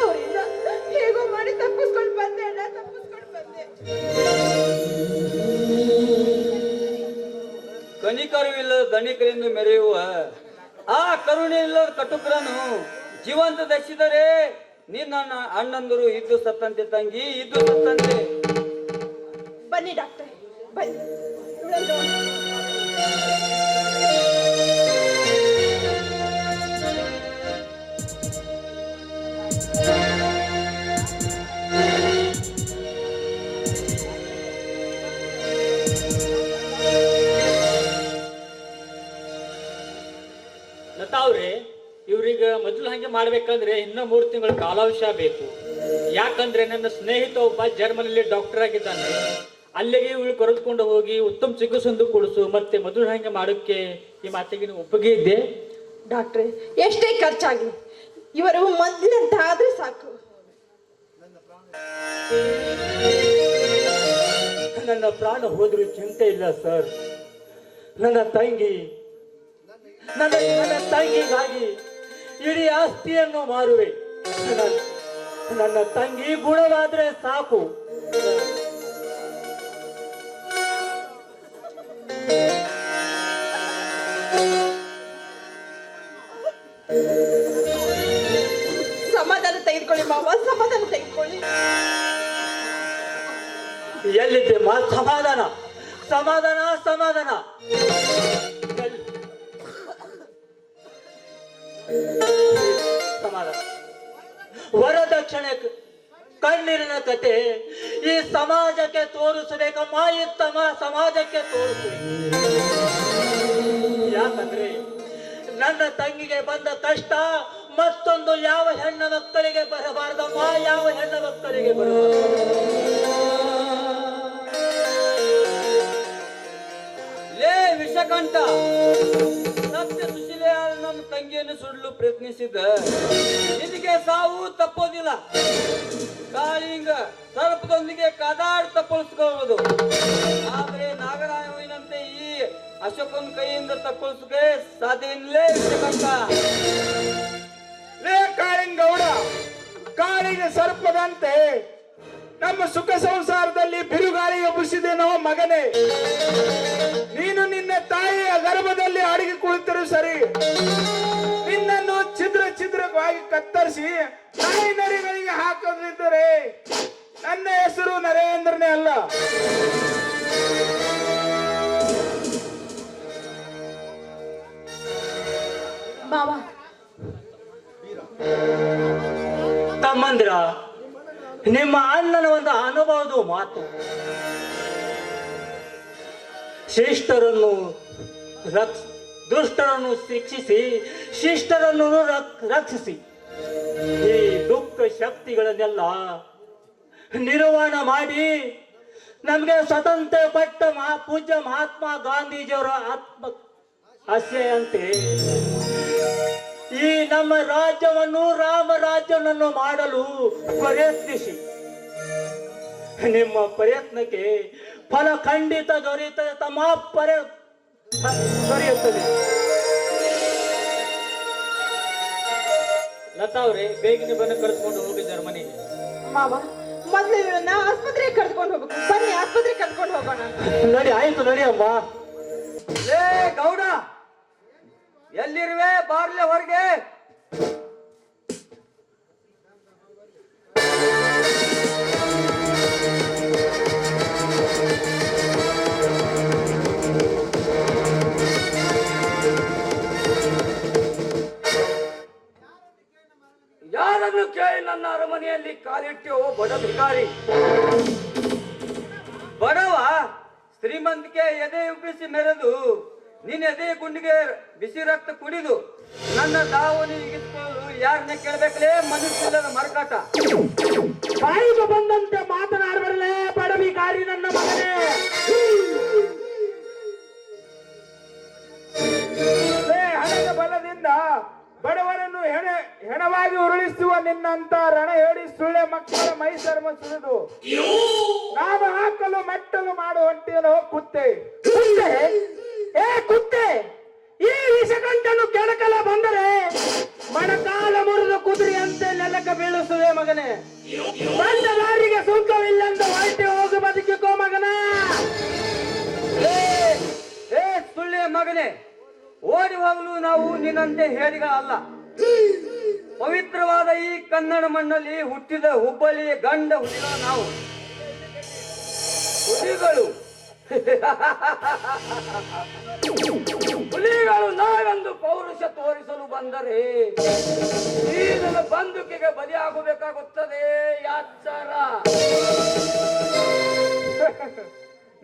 ಅವರಿಂದ ಹೇಗೋ ಮಾಡಿ ತಪ್ಪಿಸ್ಕೊಂಡು ಬಂದೆ ಅಣ್ಣ, ತಪ್ಪಿಸ್ಕೊಂಡು ಬಂದೆ. ಕನಿಕರವಿಲ್ಲದ ಧನಿಕರೆಂದು ಮೆರೆಯುವ ಆ ಕರುಣೆ ಇಲ್ಲದ ಕಟುಕರನ್ನು ಜೀವಂತ ದರ್ಶಿದರೆ ನಿನ್ನ ಅಣ್ಣಂದರು ಇದ್ದು ಸತ್ತಂತೆ ತಂಗಿ, ಇದ್ದು ಸತ್ತಂತೆ. ಬನ್ನಿ ಡಾಕ್ಟರ್, ಲತಾ ಅವ್ರೆ, ಇವ್ರಿಗೆ ಮೊದಲು ಹಂಗೆ ಮಾಡ್ಬೇಕಂದ್ರೆ ಇನ್ನ 3 ತಿಂಗಳ ಕಾಲಾವಕಾಶ ಬೇಕು. ಯಾಕಂದ್ರೆ ನನ್ನ ಸ್ನೇಹಿತ ಒಬ್ಬ ಜರ್ಮನಿಯಲ್ಲಿ ಡಾಕ್ಟರ್ ಆಗಿದ್ದಾನೆ. ಅಲ್ಲಿಗೆ ಇವಳು ಕರೆದುಕೊಂಡು ಹೋಗಿ ಉತ್ತಮ ಚಿಕಿತ್ಸೆಂದು ಕೊಡಿಸು. ಮತ್ತೆ ಮೊದಲು ಹಂಗೆ ಮಾಡೋಕ್ಕೆ ಈ ಮಾತಿಗೆ ನೀವು ಒಪ್ಪಿಗೆ ಇದ್ದೆ? ಡಾಕ್ಟ್ರೆ, ಎಷ್ಟೇ ಖರ್ಚಾಗಿ ಇವರು ಮೊದಲಂತ ಆದ್ರೆ ಸಾಕು. ನನ್ನ ಪ್ರಾಣ ಹೋದ್ರೂ ಚಿಂತೆ ಇಲ್ಲ ಸರ್. ನನ್ನ ತಂಗಿಗಾಗಿ ಇಡೀ ಆಸ್ತಿಯನ್ನು ಮಾರುವೆ. ನನ್ನ ತಂಗಿ ಗುಣವಾದ್ರೆ ಸಾಕು. ಸಮಾಧಾನ ತೆಗೆದುಕೊಳ್ಳಿ ಮಾವ, ಸಮಾಧಾನ ತೆಗೆದುಕೊಳ್ಳಿ. ಎಲ್ಲಿದೆ ಸಮಾಧಾನ? ಸಮಾಧಾನ ಸಮಾಧಾನ ಸಮಾಧಾನ. ವರದಕ್ಷಿಣೆ ಕಣ್ಣೀರಿನ ಕತೆ ಈ ಸಮಾಜಕ್ಕೆ ತೋರಿಸಬೇಕಮ್ಮ. ಈ ಸಮಾಜಕ್ಕೆ ತೋರಿಸಬೇಕು. ಯಾಕಂದ್ರೆ ನನ್ನ ತಂಗಿಗೆ ಬಂದ ಕಷ್ಟ ಮತ್ತೊಂದು ಯಾವ ಹೆಣ್ಣು ಮಕ್ಕಳಿಗೆ ಬರಬಾರ್ದಮ್ಮ. ಯಾವ ಹೆಣ್ಣು ಮಕ್ಕಳಿಗೆ ಬರಬಾರ್ದು. ಲೇ ವಿಷಕಂಠ, ಸತ್ಯ ಸುಶೀಲೆಯಾದ ನಮ್ಮ ತಂಗಿಯನ್ನು ಸುಡಲು ಪ್ರಯತ್ನಿಸಿದ ನಿನಗೆ ಸಾವು ತಪ್ಪೋದಿಲ್ಲ. ಕಾಳಿಂಗ ಸರ್ಪದೊಂದಿಗೆ ಕಾದಾಡಿ ತಪ್ಪಿಸ್ಕೊಳ್ಳೋದು. ಆದ್ರೆ ನಾಗರಾಯನಂತೆ ಈ ಅಶೋಕನ ಕೈಯಿಂದ ತಪ್ಪಿಸಕ್ಕೆ ಸಾಧ್ಯವಿಲ್ಲೇ ವಿಷಕಂಠ. ಲೇ ಕಾಳಿಂಗೌಡ, ಕಾಳಿಗೆ ಸರ್ಪದಂತೆ ನಮ್ಮ ಸುಖ ಸಂಸಾರದಲ್ಲಿ ಬಿರುಗಾಳಿ ಎಬ್ಬಿಸಿದೇನೋ ಮಗನೇ. ನೀನು ನಿನ್ನ ತಾಯಿಯ ಗರ್ಭದಲ್ಲಿ ಅಡಗಿ ಕುಳಿತರು ಸರಿ, ನಿನ್ನನ್ನು ಛಿದ್ರವಾಗಿ ಕತ್ತರಿಸಿ ನಾಯಿ ನರಿಗಳಿಗೆ ಹಾಕದಿದ್ದರೆ ನನ್ನ ಹೆಸರು ನರೇಂದ್ರನೇ ಅಲ್ಲ. ಮಾವ, ತಮ್ಮಂದಿರ, ನಿಮ್ಮ ಅಣ್ಣನ ಒಂದು ಅನುಭವದ ಮಾತು. ಶಿಷ್ಟರನ್ನು ದುಷ್ಟರನ್ನು ಶಿಕ್ಷಿಸಿ ಶಿಷ್ಟರನ್ನು ರಕ್ಷಿಸಿ ಈ ದುಃಖ ಶಕ್ತಿಗಳನ್ನೆಲ್ಲ ನಿರ್ವಹಣೆ ಮಾಡಿ ನಮಗೆ ಸ್ವತಂತ್ರ ಪಟ್ಟ ಪೂಜ್ಯ ಮಹಾತ್ಮ ಗಾಂಧೀಜಿಯವರ ಆತ್ಮ ಆಶೆಯಂತೆ ಈ ನಮ್ಮ ರಾಜ್ಯವನ್ನು ರಾಮ ರಾಜ್ಯವನ್ನು ಮಾಡಲು ಪ್ರಯತ್ನಿಸಿ. ನಿಮ್ಮ ಪ್ರಯತ್ನಕ್ಕೆ ಫಲ ಖಂಡಿತ ದೊರೆಯುತ್ತದೆ. ದೊರೆಯುತ್ತದೆ. ಲತಾ ಅವರೇ, ಬೇಗನೆ ಬಂದು ಕರೆದುಕೊಂಡು ಹೋಗಿ ಜರ್ಮನಿಗೆ. ಮಾವ, ಮೊದಲು ಇವರನ್ನ ಆಸ್ಪತ್ರೆಗೆ ಕರ್ಕೊಂಡು ಹೋಗ್ಬೇಕು. ಬನ್ನಿ, ಆಸ್ಪತ್ರೆಗೆ ಕರ್ಕೊಂಡು ಹೋಗೋಣ. ನಡಿ, ಆಯ್ತು, ನಡಿ ಅಮ್ಮ. ಲೇ ಗೌಡ, ಎಲ್ಲಿರುವೆ? ಬಾರ್ಲೆ ಹೊರಗೆ. ಯಾರನ್ನು ಕೇಳಿ ನನ್ನ ಅರಮನೆಯಲ್ಲಿ ಕಾಲಿಟ್ಟೋ ಬಡ ಭಿಕಾರಿ? ಬಡವ ಶ್ರೀಮಂತಿಕೆ ಎದೆ ಉಬ್ಬಿಸಿ ಮೆರೆದು ನಿನ್ನ ಎದೆ ಗುಂಡಿಗೆ ಬಿಸಿ ರಕ್ತ ಕುಡಿದು ನನ್ನ ದಾವಣಿ ಇಗಿಸ್ಕೊಳ್ಳಲು ಯಾರನ್ನ ಕೇಳ್ಬೇಕಲೇ? ಮನುಷ್ಯದ ಮರಕಾಟ. ಬಾಯಿಗೆ ಬಂದಂತೆ ಮಾತನಾಡಬರಲೇ ಬಡವಿಕಾರಿ ನನ್ನ ಮಗನೇ. ಹಣದ ಬಲದಿಂದ ಬಡವರನ್ನು ಹೆಣವಾಗಿ ಉರುಳಿಸುವ ನಿನ್ನಂತ ರಣ ಹೇಳಿ ಸುಳ್ಳೆ ಮಕ್ಕಳ ಮೈ ಚರ್ಮ ಸುರಿದು ನಾನು ಹಾಕಲು ಮೆಟ್ಟಲು ಮಾಡುವಂತೇನೋ ಕುತ್ತೆ. ಕುತ್ತೆ, ಈ ವಿಷಕಂಠನು ಕೆಣಕಲ ಬಂದರೆ ಮಣಕಾಲ ಮುರಿದು ಕುದುರೆಯಂತೆ ನೆಲಕ್ಕೆ ಬೀಳಿಸುವೆ ಮಗನೇ. ಬಂದ ದಾರಿಗೆ ಸುಂಕವಿಲ್ಲೆಂದು ಹೊರಟಿ ಹೋಗು, ಬದುಕಿಕೋ ಮಗನ. ಏ ಸುಳ್ಳೆ ಮಗನೇ, ಓಡಿ ಹೋಗಲು ನಾವು ನಿನ್ನಂತೆ ಹೇಳಿಗಳಲ್ಲ. ಪವಿತ್ರವಾದ ಈ ಕನ್ನಡ ಮಣ್ಣಲ್ಲಿ ಹುಟ್ಟಿದ ಹುಬ್ಬಳ್ಳಿಯ ಗಂಡ ಹುಡುಗ ನಾವು. ಹುಲಿಗಳು ಹುಲಿಗಳು ನಾವೆಂದು ಪೌರುಷ ತೋರಿಸಲು ಬಂದರೆ ಈ ನನ್ನ ಬಂದೂಕಿಗೆ ಬಲಿಯಾಗಬೇಕಾಗುತ್ತದೆ ಯಾಚಾರ.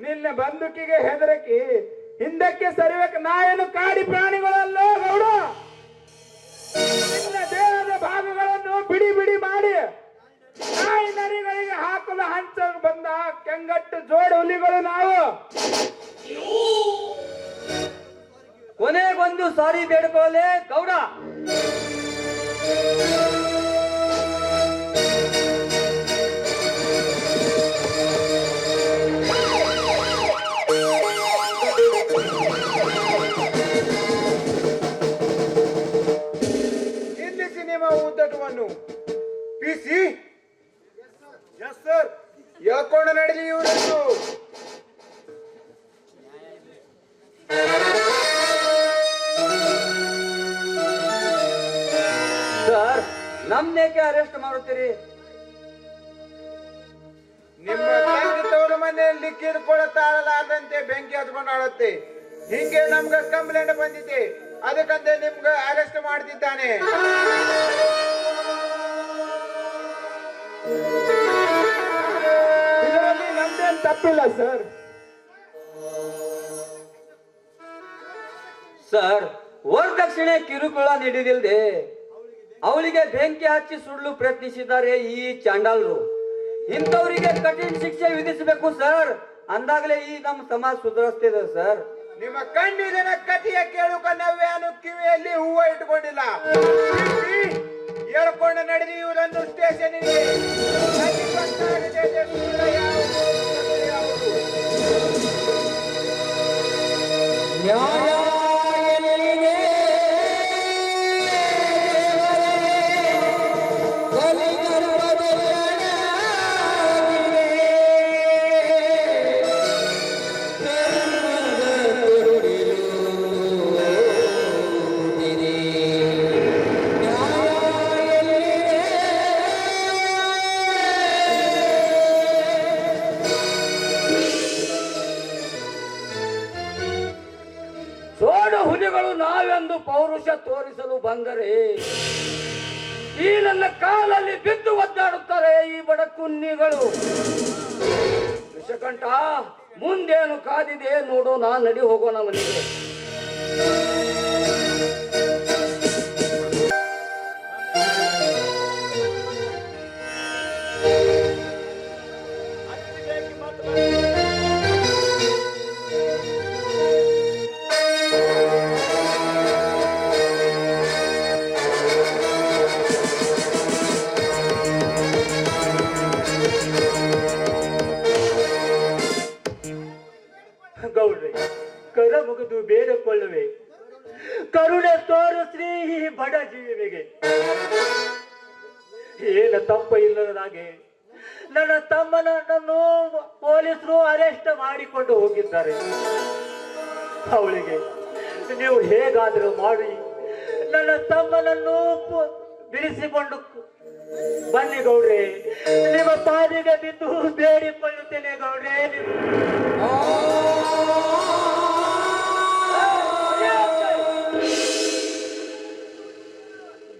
ನಿನ್ನ ಬಂದೂಕಿಗೆ ಹೆದರಕಿ ಹಿಂದಕ್ಕೆ ಸರಿಬೇಕು. ನಾಯೇನು ಕಾಡಿ ಪ್ರಾಣಿಗಳಲ್ಲೋ ಗೌಡ. ನಿನ್ನ ದೇಹದ ಭಾಗಗಳನ್ನು ಬಿಡಿ ಬಿಡಿ ಮಾಡಿ ನಾಯಿ ನರಿಗಳಿಗೆ ಹಾಕಲು ಹಂಚ ಬಂದ ಕೆಂಗಟ್ಟು ಜೋಡು ಹುಲಿಗಳು ನಾವು. ಕೊನೆಗೊಂದು ಸಾರಿ ಬೇಡ್ಕೊಳ್ಳೆ ಗೌಡ. ನಿಲ್ಲಿಸಿ ನಿಮ್ಮ ಉದ್ದಟವನ್ನು. PC yes sir. ಯಾಕೊಂಡು ನಡಲಿ ಇವರನ್ನು. ಸರ್, ನಮ್ನೇಕೆ ಅರೆಸ್ಟ್ ಮಾಡುತ್ತೀರಿ? ನಿಮ್ಮ ತಂಗಿ ತವರು ಮನೆಯಲ್ಲಿ ಕಿರುಕುಳ ತಾಳಲಾರದಂತೆ ಬೆಂಕಿ ಹತ್ಕೊಂಡು ಆಡುತ್ತೆ. ಹಿಂಗೆ ನಮ್ಗ ಕಂಪ್ಲೇಂಟ್ ಬಂದಿದೆ, ಅದಕ್ಕಂತೆ ನಿಮ್ಗ ಅರೆಸ್ಟ್ ಮಾಡ್ತಿದ್ದಾನೆ. ಇದರಲ್ಲಿ ನಮ್ದೇನ್ ತಪ್ಪಿಲ್ಲ ಸರ್. ಸರ್, ವರದಕ್ಷಿಣೆ ಕಿರುಕುಳ ನೀಡಿದಿಲ್ದೆ ಅವಳಿಗೆ ಬೆಂಕಿ ಹಚ್ಚಿ ಸುಡಲು ಪ್ರಯತ್ನಿಸಿದ್ದಾರೆ ಈ ಚಾಂಡಾಲರು. ಇಂಥವರಿಗೆ ಕಠಿಣ ಶಿಕ್ಷೆ ವಿಧಿಸಬೇಕು ಸರ್. ಅಂದಾಗಲೇ ಈ ನಮ್ಮ ಸಮಾಜ ಸುಧಾರಿಸ್ತಿದೆ ಸರ್. ನಿಮ್ಮ ಕಣ್ಣಿನ ಕಥೆಯ ಕೇಳುಕ ನವ್ಯಾನು ಕಿವಿಯಲ್ಲಿ ಹೂವ ಇಟ್ಕೊಂಡಿಲ್ಲ. ಹೇಳ್ಕೊಂಡು ನಡೆದಿ ಇವರನ್ನು ಸ್ಟೇಷನ್ಗೆ. ಹುಲಿಗಳು ನಾವೆಂದು ಪೌರುಷ ತೋರಿಸಲು ಬಂದರೆ ಈ ನನ್ನ ಕಾಲಲ್ಲಿ ಬಿದ್ದು ಒದ್ದಾಡುತ್ತಾರೆ ಈ ಬಡ ಕುನ್ನಿಗಳು. ವಿಷಕಂಠ, ಮುಂದೇನು ಕಾದಿದೆ ನೋಡೋಣ, ನಡಿ ಹೋಗೋಣ ಮನೆಗೆ. ಗೌಡ್ರೆ, ಕರ ಮುಗಿದು ಬೇಡಿಕೊಳ್ಳುವೆ, ಕರುಣೆ ತೋರಿಸ್ರಿ ಈ ಬಡ ಜೀವಿಗೆ. ಏನ ತಪ್ಪ ಇಲ್ಲದಾಗೆ ನನ್ನ ತಮ್ಮನನ್ನು ಪೊಲೀಸರು ಅರೆಸ್ಟ್ ಮಾಡಿಕೊಂಡು ಹೋಗಿದ್ದಾರೆ. ಅವಳಿಗೆ ನೀವು ಹೇಗಾದರೂ ಮಾಡಿ ನನ್ನ ತಮ್ಮನನ್ನು ಬಿಡಿಸಿಕೊಂಡು ಬನ್ನಿ ಗೌಡ್ರೆ. ನಿಮ್ಮ ಪಾದಿಗೆ ಬಿದ್ದು ಬೇಡಿಕೊಳ್ಳುತ್ತೇನೆ ಗೌಡ್ರೆ.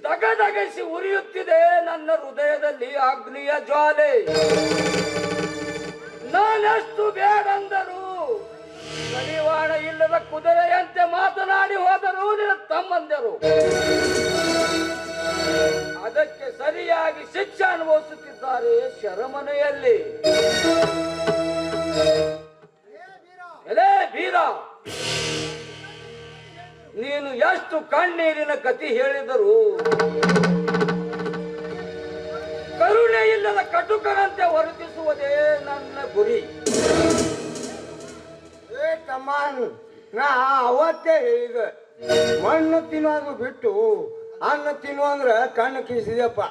ದಗದಗಿಸಿ ಉರಿಯುತ್ತಿದೆ ನನ್ನ ಹೃದಯದಲ್ಲಿ ಅಗ್ನಿಯ ಜ್ವಾಲೆ. ನಾನೆಷ್ಟು ಬೇಡಂದರು ಕಡಿವಾಣ ಇಲ್ಲದ ಕುದುರೆಯಂತೆ ಮಾತನಾಡಿ ಹೋದರು ನಿನ್ನ ತಮ್ಮಂದರು. ಅದಕ್ಕೆ ಸರಿಯಾಗಿ ಶಿಕ್ಷೆ ಅನುಭವಿಸುತ್ತಿದ್ದಾರೆ ಶರಮನೆಯಲ್ಲಿ. ಎಲೇ ವೀರ, ನೀನು ಎಷ್ಟು ಕಣ್ಣೀರಿನ ಕತಿ ಹೇಳಿದರು ಕರುಣೆ ಇಲ್ಲದ ಕಟುಕರಂತೆ ವರ್ತಿಸುವುದೇ ನನ್ನ ಗುರಿ. ಏ ತಮ್ಮನ್, ನಾ ಅವತ್ತೇ ಹೇಳಿದೆ, ಮಣ್ಣು ತಿನ್ನೋದು ಬಿಟ್ಟು ಅನ್ನ ತಿನ್ನು ಅಂದ್ರೆ ಕಣ್ಣು ಕಿಸಿದಪ್ಪ.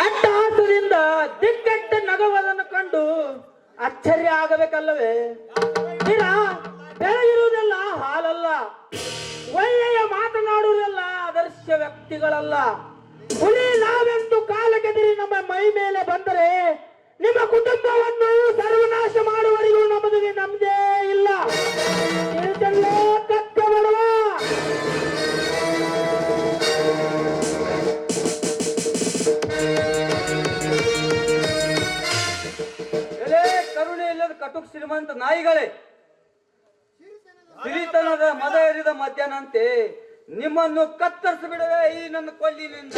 ಅಟ್ಟಹಾಸದಿಂದ ದಿಗ್ಗಟ್ಟ ನಗುವುದನ್ನು ಕಂಡು ಅಚ್ಚರಿ ಆಗಬೇಕಲ್ಲವೇ? ಬೆಳೆದಿರುವುದೆಲ್ಲ ಹಾಲಲ್ಲ, ಒಳ್ಳೆಯ ಮಾತನಾಡುವುದೆಲ್ಲ ಆದರ್ಶ ವ್ಯಕ್ತಿಗಳಲ್ಲ. ಹುಲಿ ನಾವೆಂದು ಕಾಲಗೆದಿರಿ ನಮ್ಮ ಮೈ ಮೇಲೆ ಬಂದರೆ ಕಟುಕ್ ಶ್ರೀಮಂತ ನಾಯಿಗಳೇ, ಸಿರಿತನದ ಮದ ಏರಿದ ಮಧ್ಯಾಹ್ನಂತೆ ನಿಮ್ಮನ್ನು ಕತ್ತರಿಸಿ ಬಿಡುವೆ ಈ ನನ್ನ ಕೊಲ್ಲಿನಿಂದ.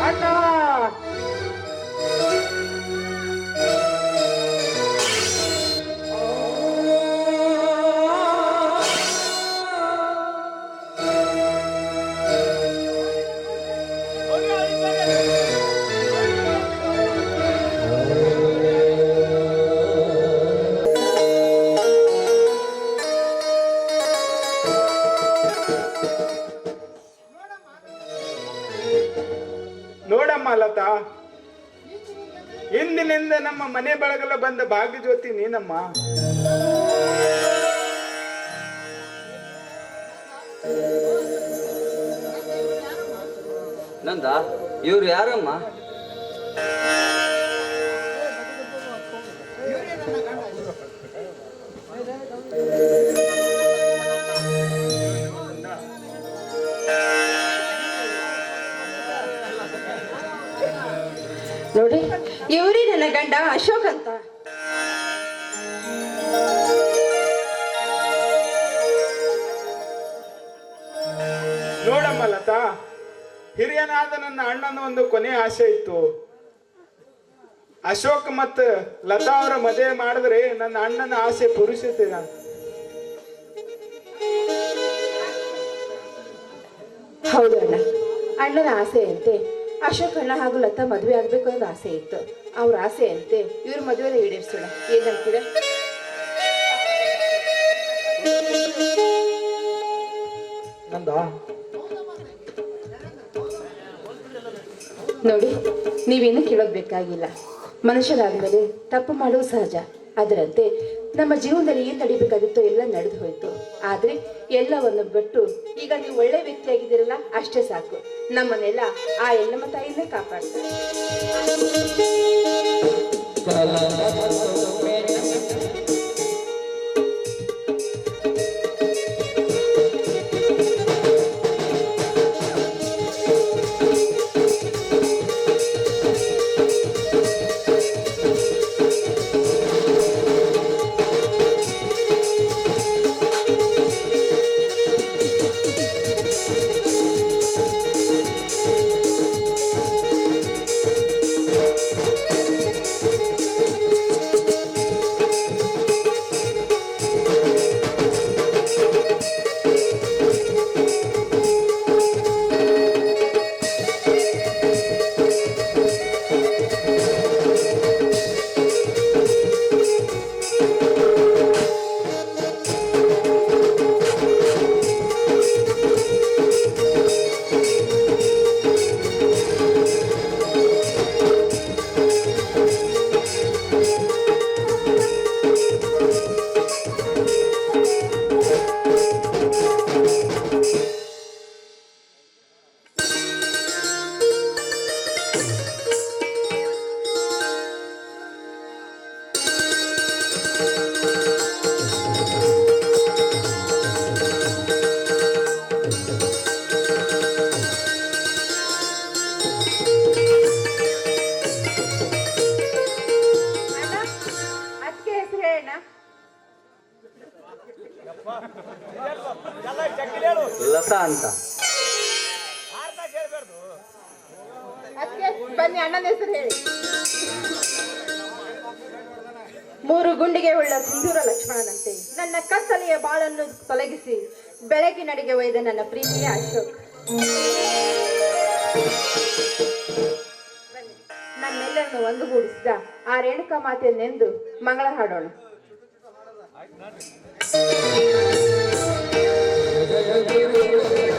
ಅಣ್ಣ ನೋಡಮ್ಮ ಲತಾ, ಇಂದಿನಿಂದ ನಮ್ಮ ಮನೆ ಬಳಗಲ ಬಂದ ಭಾಗ್ಯ ಜ್ಯೋತಿ ನೀನಮ್ಮ. ನಂದ, ಇವ್ರು ಯಾರಮ್ಮ? ನೋಡಿ, ಇವರೇ ನನ್ನ ಗಂಡ ಅಶೋಕ್ ಅಂತ. ನೋಡಮ್ಮ ಲತಾ, ಹಿರಿಯನಾದ ನನ್ನ ಅಣ್ಣನ ಒಂದು ಕೊನೆ ಆಸೆ ಇತ್ತು. ಅಶೋಕ್ ಮತ್ತು ಲತಾ ಅವರ ಮದುವೆ ಮಾಡಿದ್ರೆ ನನ್ನ ಅಣ್ಣನ ಆಸೆ ಪೂರೈಸುತ್ತೆ. ನಾನು ಹೌದು ಅಣ್ಣ, ಅಣ್ಣನ ಆಸೆಯಂತೆ ಅಶೋಕ್ ಅಣ್ಣ ಹಾಗೂ ಲತಾ ಮದುವೆ ಆಗ್ಬೇಕು ಅನ್ನೋ ಆಸೆ ಇತ್ತು. ಅವ್ರ ಆಸೆಯಂತೆ ಇವ್ರ ಮದುವೆನ ಈಡೇರಿಸೋಣ, ಏನಂತೀರ? ನಂದ ನೋಡಿ, ನೀವೇನು ಕೇಳೋದು ಬೇಕಾಗಿಲ್ಲ. ಮನುಷ್ಯರಾದ್ಮೇಲೆ ತಪ್ಪು ಮಾಡೋದು ಸಹಜ. ಅದರಂತೆ ನಮ್ಮ ಜೀವನದಲ್ಲಿ ಏನು ನಡಿಬೇಕಾಗಿತ್ತೋ ಎಲ್ಲ ನಡೆದು ಹೋಯ್ತು. ಆದ್ರೆ ಎಲ್ಲವನ್ನು ಬಿಟ್ಟು ಈಗ ನೀವು ಒಳ್ಳೆ ವ್ಯಕ್ತಿಯಾಗಿದ್ದೀರಲ್ಲ, ಅಷ್ಟೇ ಸಾಕು. ನಮ್ಮನ್ನೆಲ್ಲ ಆ ಎಲ್ಲಮ್ಮ ತಾಯಿನೇ ಕಾಪಾಡ್ತಾರೆ. ಲತಾ ಅಂತ. ಅದಕ್ಕೆ ಬನ್ನಿ, ಅಣ್ಣನ ಹೆಸರು ಹೇಳಿ. 3 ಗುಂಡಿಗೆ ಉಳ್ಳ ಸಿಂಧೂರ ಲಕ್ಷ್ಮಣನಂತೆ ನನ್ನ ಕತ್ತಲೆಯ ಬಾಳನ್ನು ತೊಲಗಿಸಿ ಬೆಳಗಿನಡೆಗೆ ಒಯ್ದ ನನ್ನ ಪ್ರೀತಿಯ ಅಶೋಕ್. ನಮ್ಮೆಲ್ಲರನ್ನು ಒಂದುಗೂಡಿಸಿದ ಆ ರೇಣುಕಾ ಮಾತೆಯನ್ನೆಂದು ಮಂಗಳ ಹಾಡೋಣ. ಜಯ